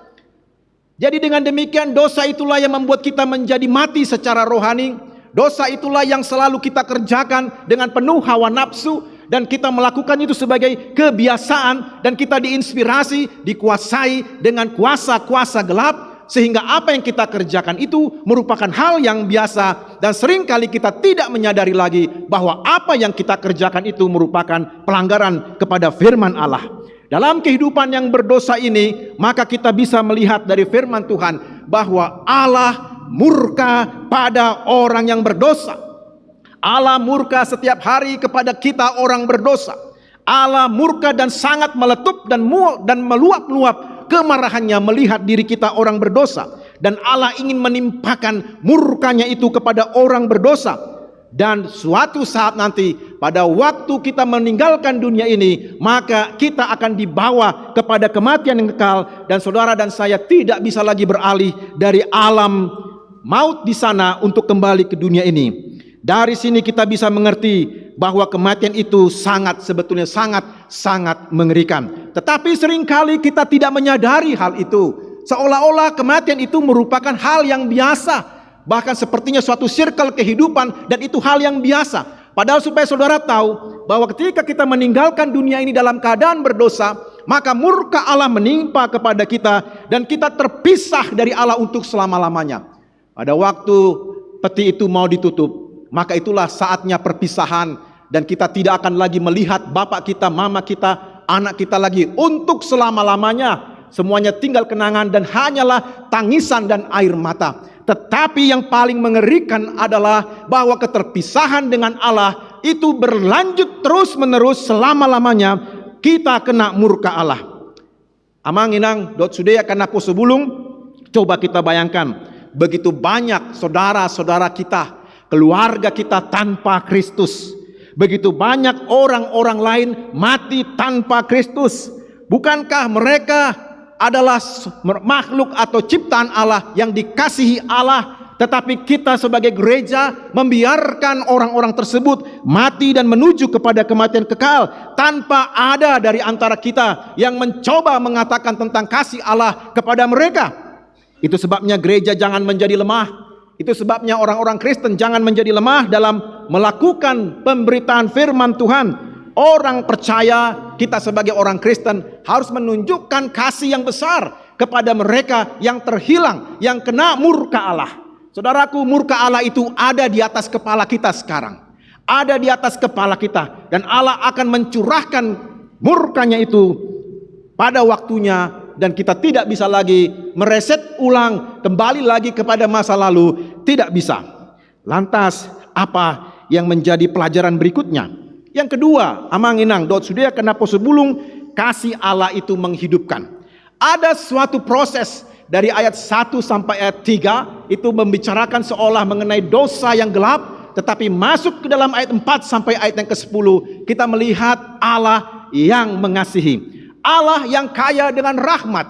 Jadi dengan demikian dosa itulah yang membuat kita menjadi mati secara rohani. Dosa itulah yang selalu kita kerjakan dengan penuh hawa nafsu. Dan kita melakukan itu sebagai kebiasaan. Dan kita diinspirasi, dikuasai dengan kuasa-kuasa gelap. Sehingga apa yang kita kerjakan itu merupakan hal yang biasa. Dan seringkali kita tidak menyadari lagi bahwa apa yang kita kerjakan itu merupakan pelanggaran kepada firman Allah. Dalam kehidupan yang berdosa ini, maka kita bisa melihat dari firman Tuhan bahwa Allah murka pada orang yang berdosa. Allah murka setiap hari kepada kita orang berdosa. Allah murka dan sangat meletup dan meluap-luap kemarahannya melihat diri kita orang berdosa. Dan Allah ingin menimpakan murkanya itu kepada orang berdosa. Dan suatu saat nanti pada waktu kita meninggalkan dunia ini, maka kita akan dibawa kepada kematian yang kekal. Dan saudara dan saya tidak bisa lagi beralih dari alam maut di sana untuk kembali ke dunia ini. Dari sini kita bisa mengerti bahwa kematian itu sebetulnya sangat mengerikan. Tetapi seringkali kita tidak menyadari hal itu. Seolah-olah kematian itu merupakan hal yang biasa. Bahkan sepertinya suatu circle kehidupan dan itu hal yang biasa. Padahal supaya saudara tahu bahwa ketika kita meninggalkan dunia ini dalam keadaan berdosa, maka murka Allah menimpa kepada kita dan kita terpisah dari Allah untuk selama-lamanya. Pada waktu peti itu mau ditutup, maka itulah saatnya perpisahan dan kita tidak akan lagi melihat bapak kita, mama kita, anak kita lagi untuk selama-lamanya. Semuanya tinggal kenangan dan hanyalah tangisan dan air mata. Tetapi yang paling mengerikan adalah bahwa keterpisahan dengan Allah itu berlanjut terus-menerus selama-lamanya. Kita kena murka Allah. Amang inang dot sudaya kana po sebulung. Coba kita bayangkan, begitu banyak saudara-saudara kita, keluarga kita tanpa Kristus. Begitu banyak orang-orang lain mati tanpa Kristus. Bukankah mereka adalah makhluk atau ciptaan Allah yang dikasihi Allah, tetapi kita sebagai gereja membiarkan orang-orang tersebut mati dan menuju kepada kematian kekal tanpa ada dari antara kita yang mencoba mengatakan tentang kasih Allah kepada mereka. Itu sebabnya gereja jangan menjadi lemah. Itu sebabnya orang-orang Kristen jangan menjadi lemah dalam melakukan pemberitaan firman Tuhan. Orang percaya, kita sebagai orang Kristen harus menunjukkan kasih yang besar kepada mereka yang terhilang, yang kena murka Allah. Saudaraku, murka Allah itu ada di atas kepala kita sekarang. Ada di atas kepala kita. Dan Allah akan mencurahkan murkanya itu pada waktunya. Dan kita tidak bisa lagi mereset ulang, kembali lagi kepada masa lalu. Tidak bisa. Lantas, apa yang menjadi pelajaran berikutnya? Yang kedua, amang inang dot sudaya kenapa sebulung, kasih Allah itu menghidupkan. Ada suatu proses dari ayat 1 sampai ayat 3 itu membicarakan seolah mengenai dosa yang gelap, tetapi masuk ke dalam ayat 4 sampai ayat yang ke-10 kita melihat Allah yang mengasihi, Allah yang kaya dengan rahmat.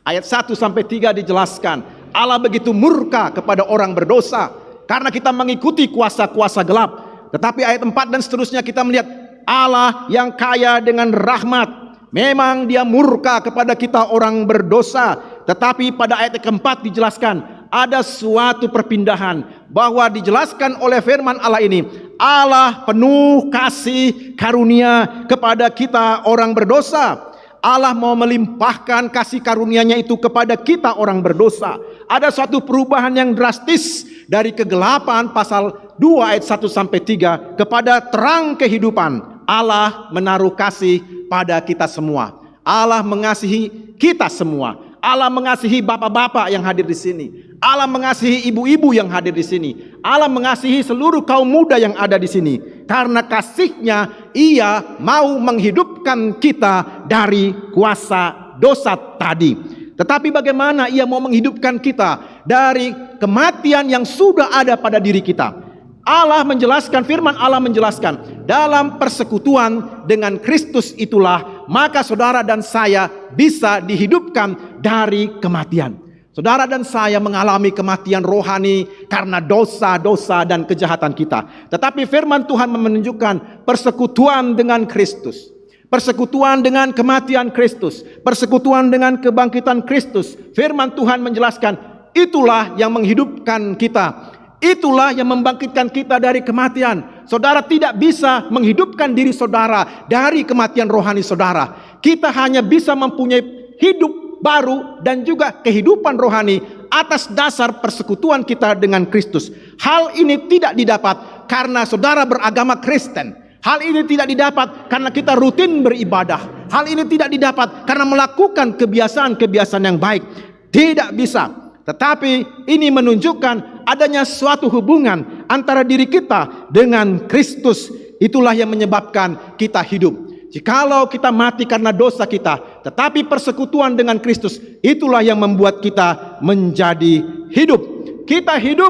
Ayat 1 sampai 3 dijelaskan Allah begitu murka kepada orang berdosa karena kita mengikuti kuasa-kuasa gelap. Tetapi ayat 4 dan seterusnya kita melihat Allah yang kaya dengan rahmat. Memang dia murka kepada kita orang berdosa. Tetapi pada ayat keempat dijelaskan ada suatu perpindahan. Bahwa dijelaskan oleh firman Allah ini, Allah penuh kasih karunia kepada kita orang berdosa. Allah mau melimpahkan kasih karunia-Nya itu kepada kita orang berdosa. Ada suatu perubahan yang drastis dari kegelapan pasal 2 ayat 1 sampai 3 kepada terang kehidupan. Allah menaruh kasih pada kita semua. Allah mengasihi kita semua. Allah mengasihi bapak-bapak yang hadir di sini. Allah mengasihi ibu-ibu yang hadir di sini. Allah mengasihi seluruh kaum muda yang ada di sini. Karena kasih-Nya, Ia mau menghidupkan kita dari kuasa dosa tadi. Tetapi bagaimana Ia mau menghidupkan kita dari kematian yang sudah ada pada diri kita? Allah menjelaskan, firman Allah menjelaskan, dalam persekutuan dengan Kristus itulah maka saudara dan saya bisa dihidupkan dari kematian. Saudara dan saya mengalami kematian rohani karena dosa-dosa dan kejahatan kita. Tetapi firman Tuhan menunjukkan persekutuan dengan Kristus, persekutuan dengan kematian Kristus, persekutuan dengan kebangkitan Kristus. Firman Tuhan menjelaskan, itulah yang menghidupkan kita. Itulah yang membangkitkan kita dari kematian. Saudara tidak bisa menghidupkan diri saudara dari kematian rohani saudara. Kita hanya bisa mempunyai hidup baru dan juga kehidupan rohani atas dasar persekutuan kita dengan Kristus. Hal ini tidak didapat karena saudara beragama Kristen. Hal ini tidak didapat karena kita rutin beribadah. Hal ini tidak didapat karena melakukan kebiasaan-kebiasaan yang baik. Tidak bisa. Tetapi ini menunjukkan adanya suatu hubungan antara diri kita dengan Kristus. Itulah yang menyebabkan kita hidup. Jikalau kita mati karena dosa kita, tetapi persekutuan dengan Kristus, itulah yang membuat kita menjadi hidup. Kita hidup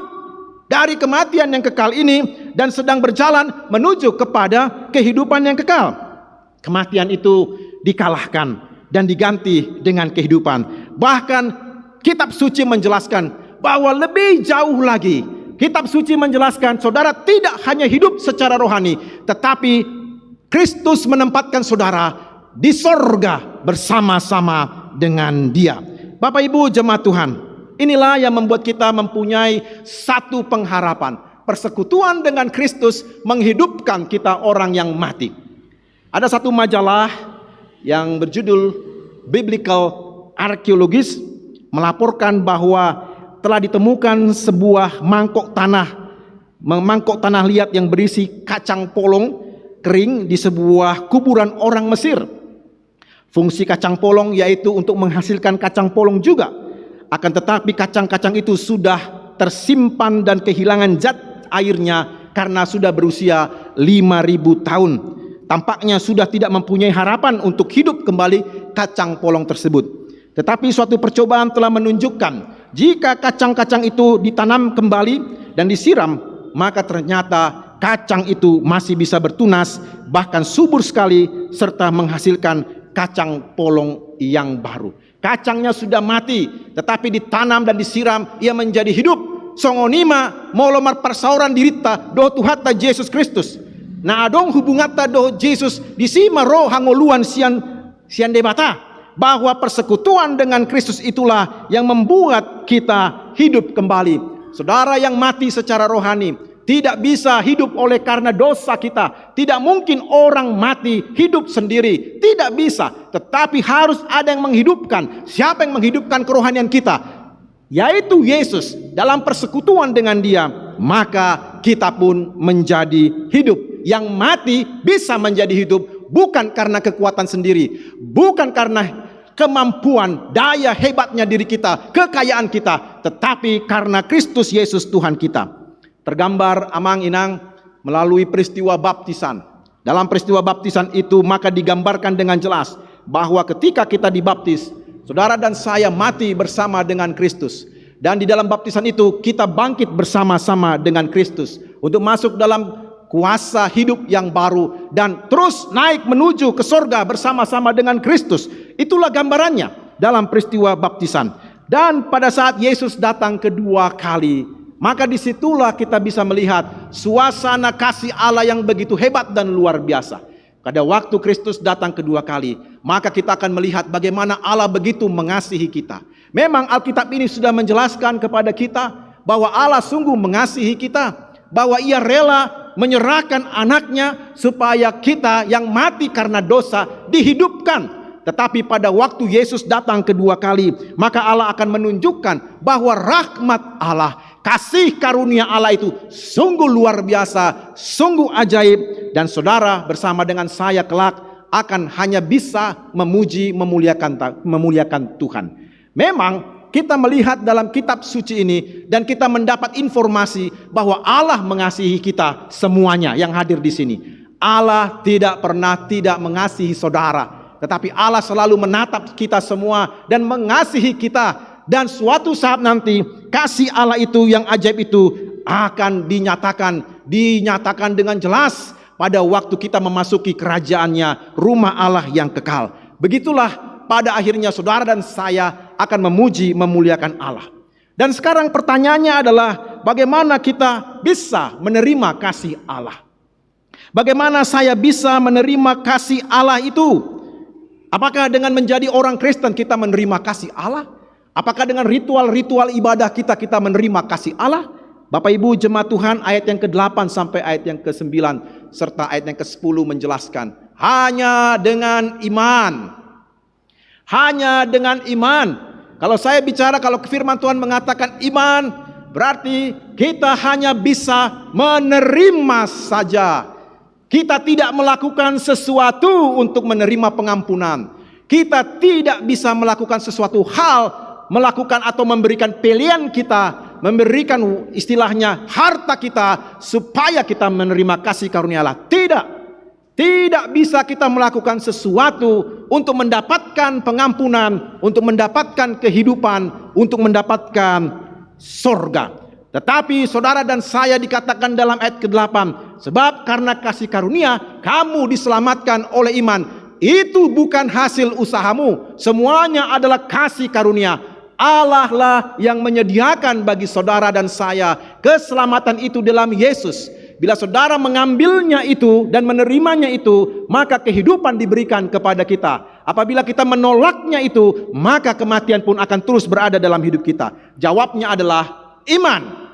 dari kematian yang kekal ini dan sedang berjalan menuju kepada kehidupan yang kekal. Kematian itu dikalahkan dan diganti dengan kehidupan. Bahkan Kitab Suci menjelaskan bahwa lebih jauh lagi. Kitab Suci menjelaskan saudara tidak hanya hidup secara rohani, tetapi Kristus menempatkan saudara di sorga bersama-sama dengan Dia. Bapak Ibu jemaat Tuhan, inilah yang membuat kita mempunyai satu pengharapan. Persekutuan dengan Kristus menghidupkan kita orang yang mati. Ada satu majalah yang berjudul Biblical Archaeologist melaporkan bahwa telah ditemukan sebuah mangkok tanah liat yang berisi kacang polong kering di sebuah kuburan orang Mesir. Fungsi kacang polong yaitu untuk menghasilkan kacang polong juga. Akan tetapi kacang-kacang itu sudah tersimpan dan kehilangan zat airnya karena sudah berusia 5.000 tahun. Tampaknya sudah tidak mempunyai harapan untuk hidup kembali kacang polong tersebut. Tetapi suatu percobaan telah menunjukkan jika kacang-kacang itu ditanam kembali dan disiram, maka ternyata kacang itu masih bisa bertunas, bahkan subur sekali, serta menghasilkan kacang polong yang baru. Kacangnya sudah mati, tetapi ditanam dan disiram, ia menjadi hidup. Songonima molomar persauran dirita doh Tuhata Yesus Kristus. Na adong hubungata doh Yesus disima roh hangoluan sian debata. Bahwa persekutuan dengan Kristus itulah yang membuat kita hidup kembali. Saudara yang mati secara rohani tidak bisa hidup oleh karena dosa kita. Tidak mungkin orang mati hidup sendiri. Tidak bisa. Tetapi harus ada yang menghidupkan. Siapa yang menghidupkan kerohanian kita? Yaitu Yesus. Dalam persekutuan dengan Dia, maka kita pun menjadi hidup. Yang mati bisa menjadi hidup bukan karena kekuatan sendiri, bukan karena kemampuan, daya hebatnya diri kita, kekayaan kita, tetapi karena Kristus Yesus Tuhan kita. Tergambar amang inang melalui peristiwa baptisan. Dalam peristiwa baptisan itu maka digambarkan dengan jelas bahwa ketika kita dibaptis, saudara dan saya mati bersama dengan Kristus. Dan di dalam baptisan itu kita bangkit bersama-sama dengan Kristus untuk masuk dalam kuasa hidup yang baru dan terus naik menuju ke sorga bersama-sama dengan Kristus. Itulah gambarannya dalam peristiwa baptisan. Dan pada saat Yesus datang kedua kali, maka disitulah kita bisa melihat suasana kasih Allah yang begitu hebat dan luar biasa. Pada waktu Kristus datang kedua kali, maka kita akan melihat bagaimana Allah begitu mengasihi kita. Memang Alkitab ini sudah menjelaskan kepada kita bahwa Allah sungguh mengasihi kita, bahwa Ia rela menyerahkan anaknya supaya kita yang mati karena dosa dihidupkan. Tetapi pada waktu Yesus datang kedua kali, maka Allah akan menunjukkan bahwa rahmat Allah, kasih karunia Allah itu sungguh luar biasa, sungguh ajaib. Dan saudara bersama dengan saya kelak akan hanya bisa memuji, memuliakan Tuhan. Memang kita melihat dalam kitab suci ini dan kita mendapat informasi bahwa Allah mengasihi kita semuanya yang hadir di sini. Allah tidak pernah tidak mengasihi saudara, tetapi Allah selalu menatap kita semua dan mengasihi kita. Dan suatu saat nanti kasih Allah itu yang ajaib itu akan dinyatakan dengan jelas pada waktu kita memasuki kerajaannya, rumah Allah yang kekal. Begitulah pada akhirnya saudara dan saya akan memuji memuliakan Allah. Dan sekarang pertanyaannya adalah bagaimana kita bisa menerima kasih Allah? Bagaimana saya bisa menerima kasih Allah itu? Apakah dengan menjadi orang Kristen kita menerima kasih Allah? Apakah dengan ritual-ritual ibadah kita menerima kasih Allah? Bapak Ibu jemaat Tuhan, ayat yang ke-8 sampai ayat yang ke-9 serta ayat yang ke-10 menjelaskan, hanya dengan iman. Hanya dengan iman. Kalau saya bicara, kalau firman Tuhan mengatakan iman, berarti kita hanya bisa menerima saja. Kita tidak melakukan sesuatu untuk menerima pengampunan. Kita tidak bisa melakukan sesuatu hal, melakukan atau memberikan pilihan kita, memberikan istilahnya harta kita supaya kita menerima kasih karunia Allah. Tidak bisa kita melakukan sesuatu untuk mendapatkan pengampunan, untuk mendapatkan kehidupan, untuk mendapatkan sorga. Tetapi saudara dan saya dikatakan dalam ayat ke-8, sebab karena kasih karunia kamu diselamatkan oleh iman. Itu bukan hasil usahamu, semuanya adalah kasih karunia. Allah lah yang menyediakan bagi saudara dan saya keselamatan itu dalam Yesus. Bila saudara mengambilnya itu dan menerimanya itu, maka kehidupan diberikan kepada kita. Apabila kita menolaknya itu, maka kematian pun akan terus berada dalam hidup kita. Jawabnya adalah iman.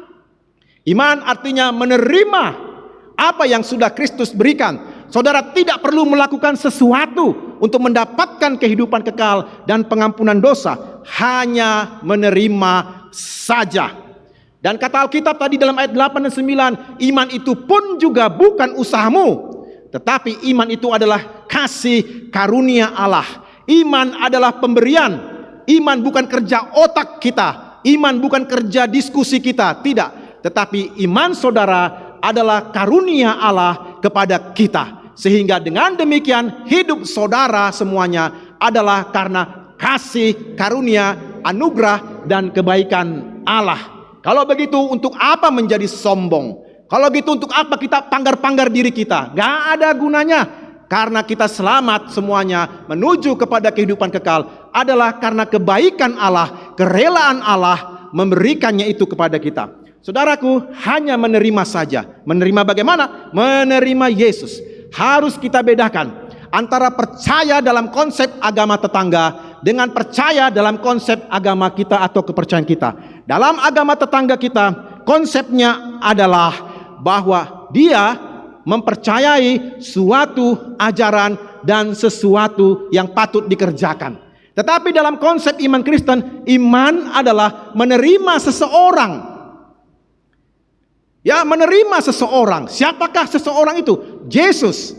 Iman artinya menerima apa yang sudah Kristus berikan. Saudara tidak perlu melakukan sesuatu untuk mendapatkan kehidupan kekal dan pengampunan dosa. Hanya menerima saja. Dan kata Alkitab tadi dalam ayat 8 dan 9, iman itu pun juga bukan usahamu, tetapi iman itu adalah kasih karunia Allah. Iman adalah pemberian. Iman bukan kerja otak kita. Iman bukan kerja diskusi kita. Tidak. Tetapi iman saudara adalah karunia Allah kepada kita. Sehingga dengan demikian hidup saudara semuanya adalah karena kasih karunia, anugerah dan kebaikan Allah. Kalau begitu untuk apa menjadi sombong? Kalau gitu untuk apa kita panggar-panggar diri kita? Gak ada gunanya. Karena kita selamat semuanya menuju kepada kehidupan kekal adalah karena kebaikan Allah, kerelaan Allah memberikannya itu kepada kita. Saudaraku, hanya menerima saja. Menerima bagaimana? Menerima Yesus. Harus kita bedakan antara percaya dalam konsep agama tetangga dengan percaya dalam konsep agama kita atau kepercayaan kita. Dalam agama tetangga kita, konsepnya adalah bahwa dia mempercayai suatu ajaran dan sesuatu yang patut dikerjakan. Tetapi dalam konsep iman Kristen, iman adalah menerima seseorang. Ya, menerima seseorang. Siapakah seseorang itu? Yesus.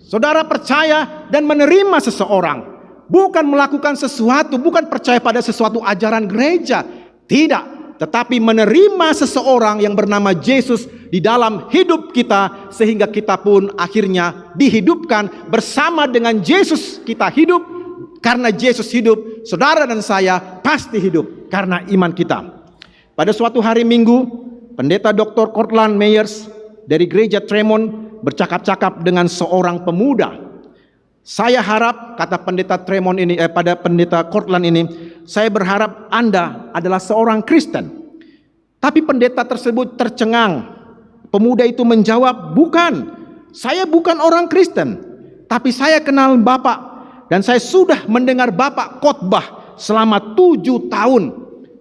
Saudara percaya dan menerima seseorang. Bukan melakukan sesuatu, bukan percaya pada sesuatu ajaran gereja. Tidak, tetapi menerima seseorang yang bernama Yesus di dalam hidup kita, sehingga kita pun akhirnya dihidupkan bersama dengan Yesus. Kita hidup karena Yesus hidup. Saudara dan saya pasti hidup karena iman kita. Pada suatu hari Minggu, Pendeta Dr. Cortland Myers dari gereja Tremont bercakap-cakap dengan seorang pemuda. Saya harap, kata pendeta Tremont ini, pada pendeta Cortland ini, saya berharap Anda adalah seorang Kristen. Tapi pendeta tersebut tercengang. Pemuda itu menjawab, bukan, saya bukan orang Kristen, tapi saya kenal Bapak dan saya sudah mendengar Bapak khotbah selama 7 tahun.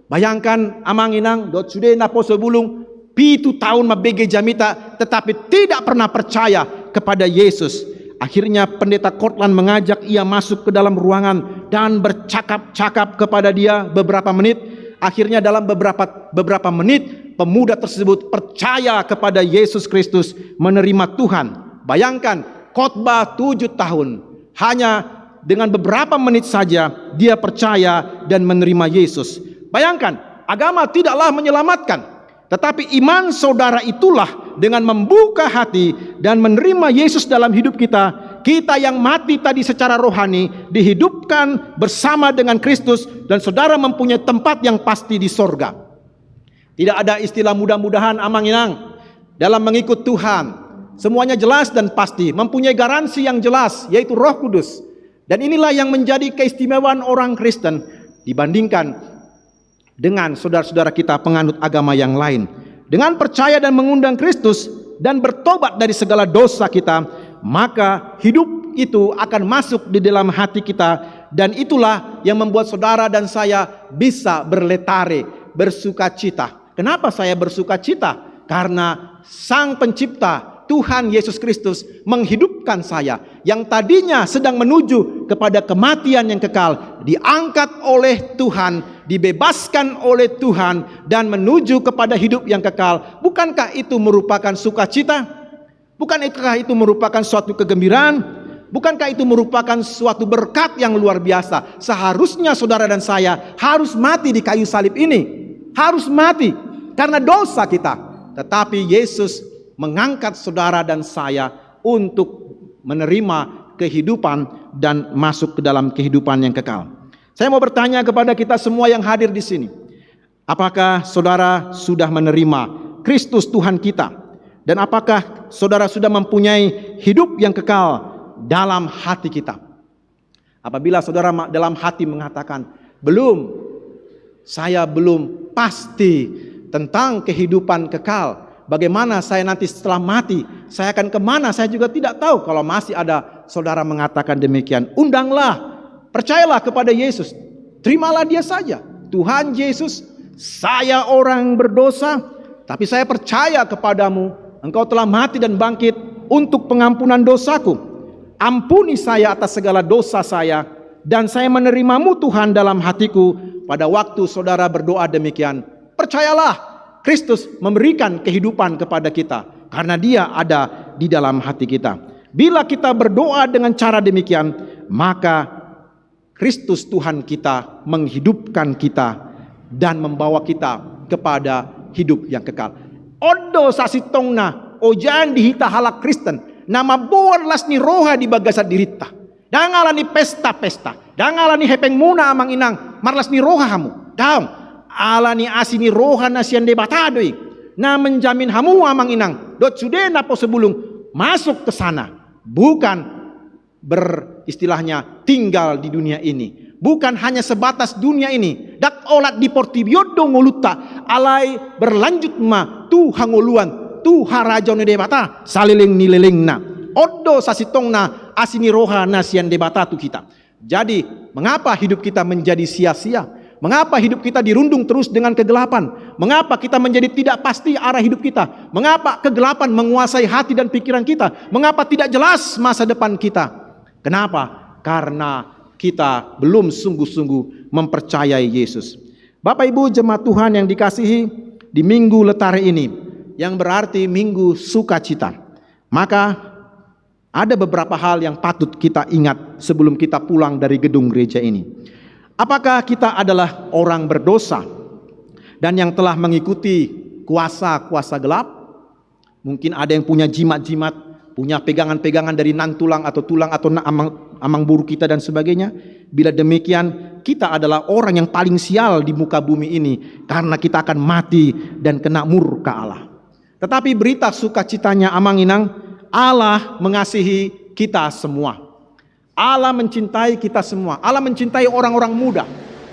Bayangkan amanginang dot sude napo sebulung 7 tahun mabege jamita, tetapi tidak pernah percaya kepada Yesus. Akhirnya pendeta Cortland mengajak ia masuk ke dalam ruangan dan bercakap-cakap kepada dia beberapa menit. Akhirnya dalam beberapa menit pemuda tersebut percaya kepada Yesus Kristus, menerima Tuhan. Bayangkan khotbah 7 tahun, hanya dengan beberapa menit saja dia percaya dan menerima Yesus. Bayangkan, agama tidaklah menyelamatkan, tetapi iman saudara itulah dengan membuka hati dan menerima Yesus dalam hidup kita. Kita yang mati tadi secara rohani dihidupkan bersama dengan Kristus, dan saudara mempunyai tempat yang pasti di sorga. Tidak ada istilah mudah-mudahan, amang-inang. Dalam mengikut Tuhan, semuanya jelas dan pasti, mempunyai garansi yang jelas, yaitu Roh Kudus. Dan inilah yang menjadi keistimewaan orang Kristen dibandingkan dengan saudara-saudara kita penganut agama yang lain. Dengan percaya dan mengundang Kristus dan bertobat dari segala dosa kita, maka hidup itu akan masuk di dalam hati kita, dan itulah yang membuat saudara dan saya bisa berletare, bersukacita. Kenapa saya bersukacita? Karena Sang Pencipta Tuhan Yesus Kristus menghidupkan saya yang tadinya sedang menuju kepada kematian yang kekal, diangkat oleh Tuhan, dibebaskan oleh Tuhan, dan menuju kepada hidup yang kekal. Bukankah itu merupakan sukacita? Bukankah itu merupakan suatu kegembiraan? Bukankah itu merupakan suatu berkat yang luar biasa? Seharusnya saudara dan saya harus mati di kayu salib ini. Harus mati karena dosa kita. Tetapi Yesus mengangkat saudara dan saya untuk menerima kehidupan dan masuk ke dalam kehidupan yang kekal. Saya mau bertanya kepada kita semua yang hadir di sini. Apakah saudara sudah menerima Kristus Tuhan kita? Dan apakah saudara sudah mempunyai hidup yang kekal dalam hati kita? Apabila saudara dalam hati mengatakan, belum, saya belum pasti tentang kehidupan kekal. Bagaimana saya nanti setelah mati? Saya akan kemana? Saya juga tidak tahu. Kalau masih ada saudara mengatakan demikian, undanglah, percayalah kepada Yesus. Terimalah dia saja. Tuhan Yesus, saya orang berdosa, tapi saya percaya kepadamu. Engkau telah mati dan bangkit untuk pengampunan dosaku. Ampuni saya atas segala dosa saya, dan saya menerimamu Tuhan dalam hatiku. Pada waktu saudara berdoa demikian, percayalah, Kristus memberikan kehidupan kepada kita, karena dia ada di dalam hati kita. Bila kita berdoa dengan cara demikian, maka Kristus Tuhan kita menghidupkan kita dan membawa kita kepada hidup yang kekal. Odo sasitongna ojan dihita halak Kristen nama buan lasni roha di bagasat dirita dangalani pesta-pesta dangalani hepeng muna amang inang marlasni roha hamu daum alani asini roha nasian debatadoi na menjamin hamu amang inang dot sudena po sebelum masuk ke sana, bukan beristilahnya tinggal di dunia ini, bukan hanya sebatas dunia ini. Dak olat di portibiodo ngoluta alai berlanjut ma tu hangoluan tu harajon debata saliling nilelingna odo sasitongna asini roha nasian debata tu kita. Jadi mengapa hidup kita menjadi sia-sia? Mengapa hidup kita dirundung terus dengan kegelapan? Mengapa kita menjadi tidak pasti arah hidup kita? Mengapa kegelapan menguasai hati dan pikiran kita? Mengapa tidak jelas masa depan kita? Kenapa? Karena kita belum sungguh-sungguh mempercayai Yesus. Bapak Ibu jemaat Tuhan yang dikasihi, di minggu letare ini, yang berarti minggu sukacita, maka ada beberapa hal yang patut kita ingat sebelum kita pulang dari gedung gereja ini. Apakah kita adalah orang berdosa dan yang telah mengikuti kuasa-kuasa gelap? Mungkin ada yang punya jimat-jimat, punya pegangan-pegangan dari nan tulang atau amang buru kita dan sebagainya. Bila demikian, kita adalah orang yang paling sial di muka bumi ini, karena kita akan mati dan kena murka Allah. Tetapi berita sukacitanya amang inang, Allah mengasihi kita semua. Allah mencintai kita semua. Allah mencintai orang-orang muda.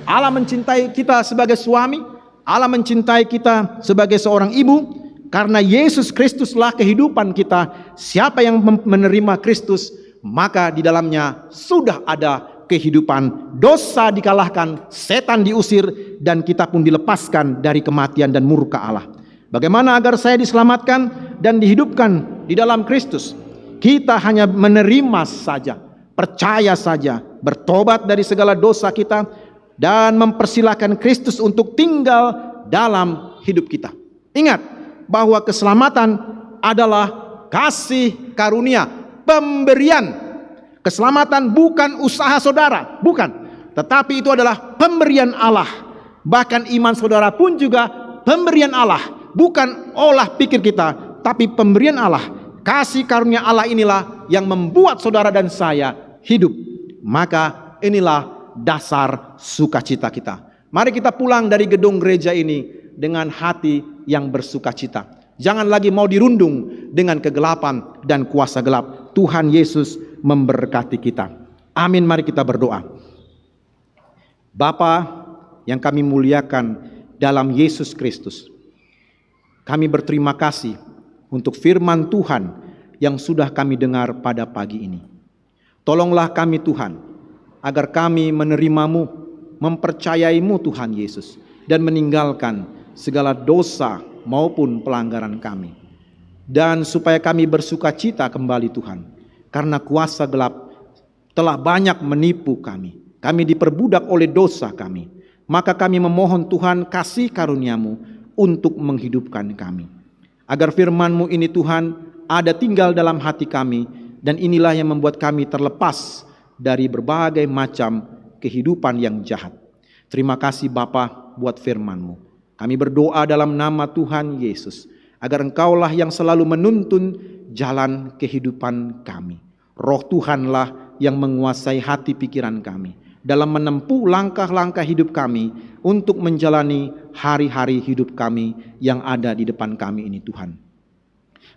Allah mencintai kita sebagai suami. Allah mencintai kita sebagai seorang ibu. Karena Yesus Kristuslah kehidupan kita. Siapa yang menerima Kristus, maka di dalamnya sudah ada kehidupan. Dosa dikalahkan, setan diusir, dan kita pun dilepaskan dari kematian dan murka Allah. Bagaimana agar saya diselamatkan dan dihidupkan di dalam Kristus? Kita hanya menerima saja, percaya saja, bertobat dari segala dosa kita, dan mempersilahkan Kristus untuk tinggal dalam hidup kita. Ingat bahwa keselamatan adalah kasih karunia, pemberian. Keselamatan bukan usaha saudara, bukan. Tetapi itu adalah pemberian Allah. Bahkan iman saudara pun juga pemberian Allah. Bukan olah pikir kita, tapi pemberian Allah. Kasih karunia Allah inilah yang membuat saudara dan saya hidup. Maka inilah dasar sukacita kita. Mari kita pulang dari gedung gereja ini dengan hati yang bersukacita. Jangan lagi mau dirundung dengan kegelapan dan kuasa gelap. Tuhan Yesus memberkati kita. Amin, mari kita berdoa. Bapa yang kami muliakan dalam Yesus Kristus, kami berterima kasih untuk firman Tuhan yang sudah kami dengar pada pagi ini. Tolonglah kami Tuhan, agar kami menerimamu, mempercayaimu Tuhan Yesus, dan meninggalkan segala dosa maupun pelanggaran kami. Dan supaya kami bersukacita kembali Tuhan, karena kuasa gelap telah banyak menipu kami. Kami diperbudak oleh dosa kami. Maka kami memohon Tuhan kasih karunia-Mu untuk menghidupkan kami. Agar firman-Mu ini Tuhan ada tinggal dalam hati kami, dan inilah yang membuat kami terlepas dari berbagai macam kehidupan yang jahat. Terima kasih Bapa buat firman-Mu. Kami berdoa dalam nama Tuhan Yesus, agar Engkaulah yang selalu menuntun jalan kehidupan kami. Roh Tuhanlah yang menguasai hati pikiran kami dalam menempuh langkah-langkah hidup kami untuk menjalani hari-hari hidup kami yang ada di depan kami ini Tuhan.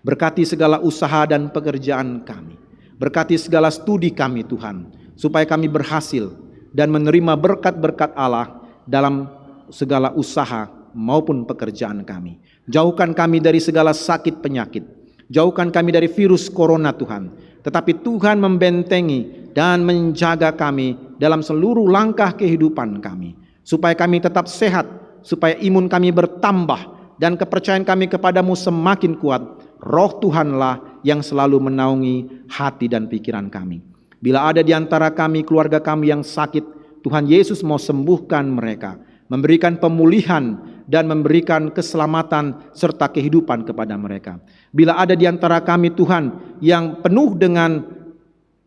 Berkati segala usaha dan pekerjaan kami. Berkati segala studi kami Tuhan, supaya kami berhasil dan menerima berkat-berkat Allah dalam segala usaha maupun pekerjaan kami. Jauhkan kami dari segala sakit penyakit. Jauhkan kami dari virus corona Tuhan. Tetapi Tuhan membentengi dan menjaga kami dalam seluruh langkah kehidupan kami. Supaya kami tetap sehat, supaya imun kami bertambah, dan kepercayaan kami kepadamu semakin kuat. Roh Tuhanlah yang selalu menaungi hati dan pikiran kami. Bila ada di antara kami, keluarga kami yang sakit, Tuhan Yesus mau sembuhkan mereka, memberikan pemulihan dan memberikan keselamatan serta kehidupan kepada mereka. Bila ada di antara kami Tuhan yang penuh dengan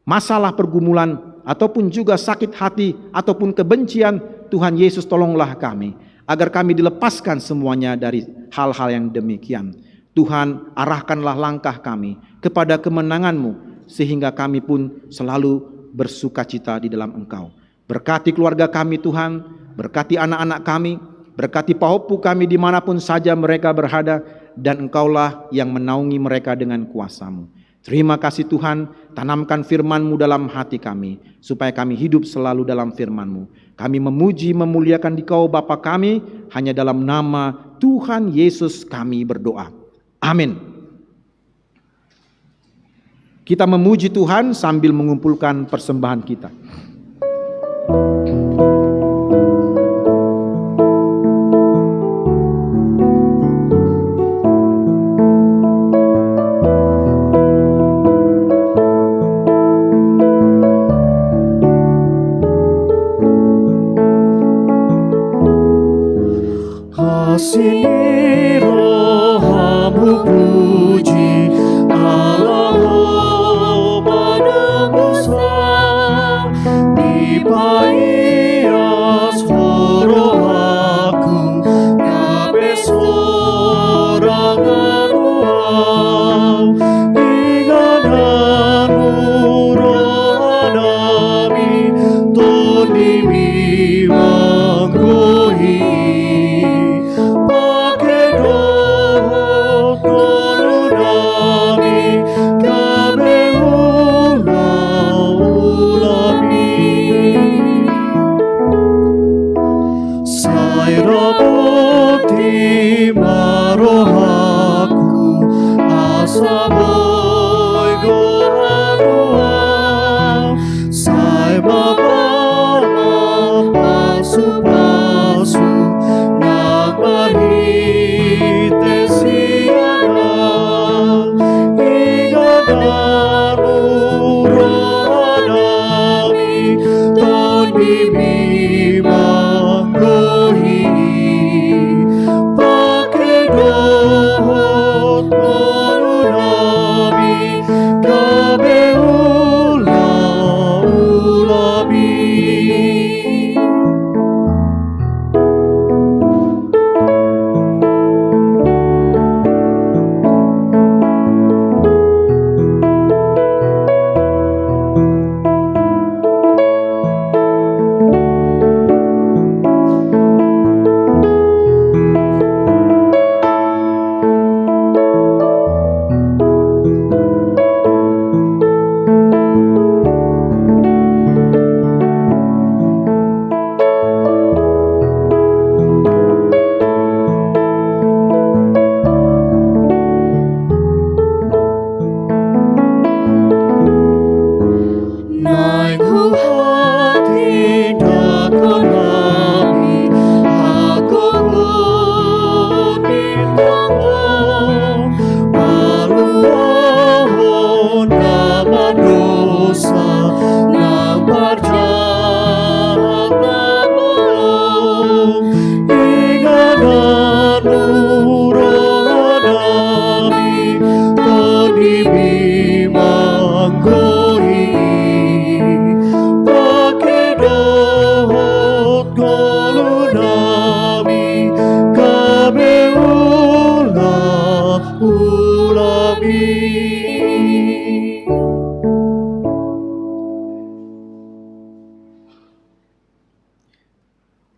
masalah pergumulan ataupun juga sakit hati ataupun kebencian, Tuhan Yesus tolonglah kami agar kami dilepaskan semuanya dari hal-hal yang demikian. Tuhan, arahkanlah langkah kami kepada kemenangan-Mu sehingga kami pun selalu bersukacita di dalam Engkau. Berkati keluarga kami Tuhan, berkati anak-anak kami, berkati pahopu kami dimanapun saja mereka berada, dan Engkaulah yang menaungi mereka dengan kuasa-Mu. Terima kasih Tuhan, tanamkan firman-Mu dalam hati kami, supaya kami hidup selalu dalam firman-Mu. Kami memuji, memuliakan Dikau Bapa kami, hanya dalam nama Tuhan Yesus kami berdoa. Amin. Kita memuji Tuhan sambil mengumpulkan persembahan kita. Kasih rohamu puji Allah pada Musa, dipaias rohaku kabeh sorangan wow, ingananmu rohadami toni miwanggohi pakai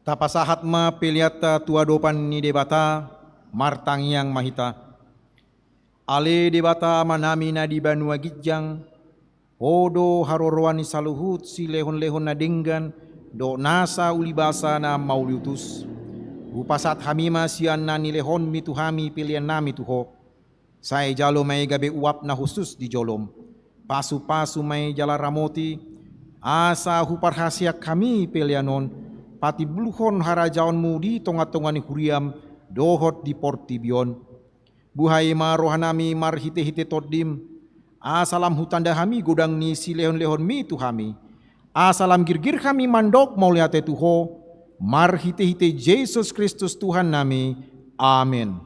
Tapasahat ma peliata tua dopan ni debata martang yang mahita. Ale debata manami na di Banua Gijang. Odo haroroan ni saluhut si lehon-lehon na denggan do nasa ulibasa na mauliutus. Upasat hamima sian na nilehon mi tuhami pilihan nami tuho. Saya jalo may gabe uap na khusus di jolom. Pasu-pasu may jala ramoti. Asa huparhasiak kami pilihanon. Pati buluhon harajaonmu di tonga-tonga ni huriam dohot di portibion. Buhay marohanami marhite-hite todim. Asalam hutanda hami godang ni si lehon-lehon mi tuhami. Asalam girgir kami mandok mauliate tuho. Marhite-hite Yesus Kristus Tuhan nami. Amin.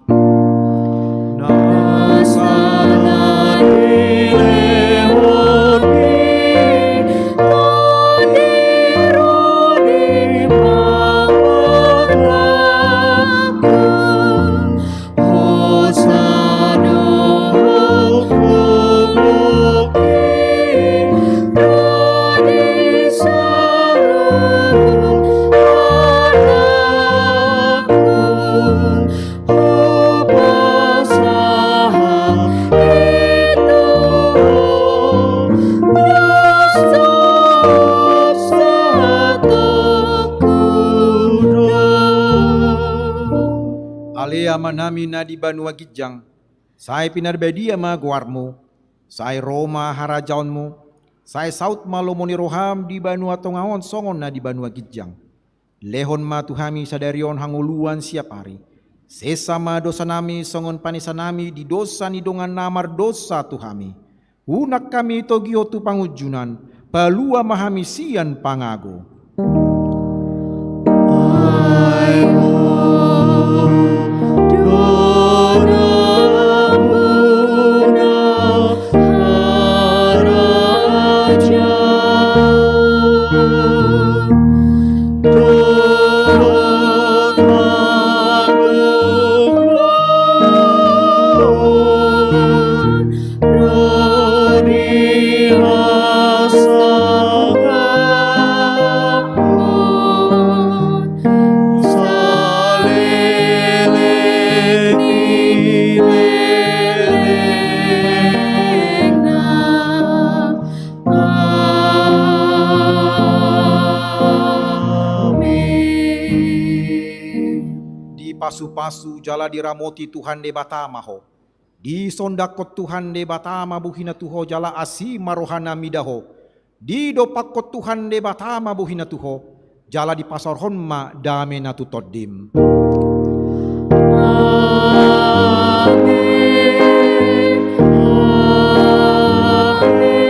Manami na di Banua Gijang, saya pinarbedia ma guarmo, saya Roma harajaonmu, saya saut malomoni roham di Banua Tongaon songon na di Banua Gijang. Lehon ma tuhami sadarion hanguluan siap hari. Sesama dosa nami songon panisanami di dosa ni dongan namar dosa tuhami. Unak kami togio tu pangujunan, palua mahami sian pangago. Pasu-pasu jala diramoti Tuhan de batama ho. Di sondakot Tuhan de batama buhina tuho jala asi marohana midaho. Di dopakot Tuhan de batama buhina tuho jala di pasar honma damena tutodim. Amin. Amin.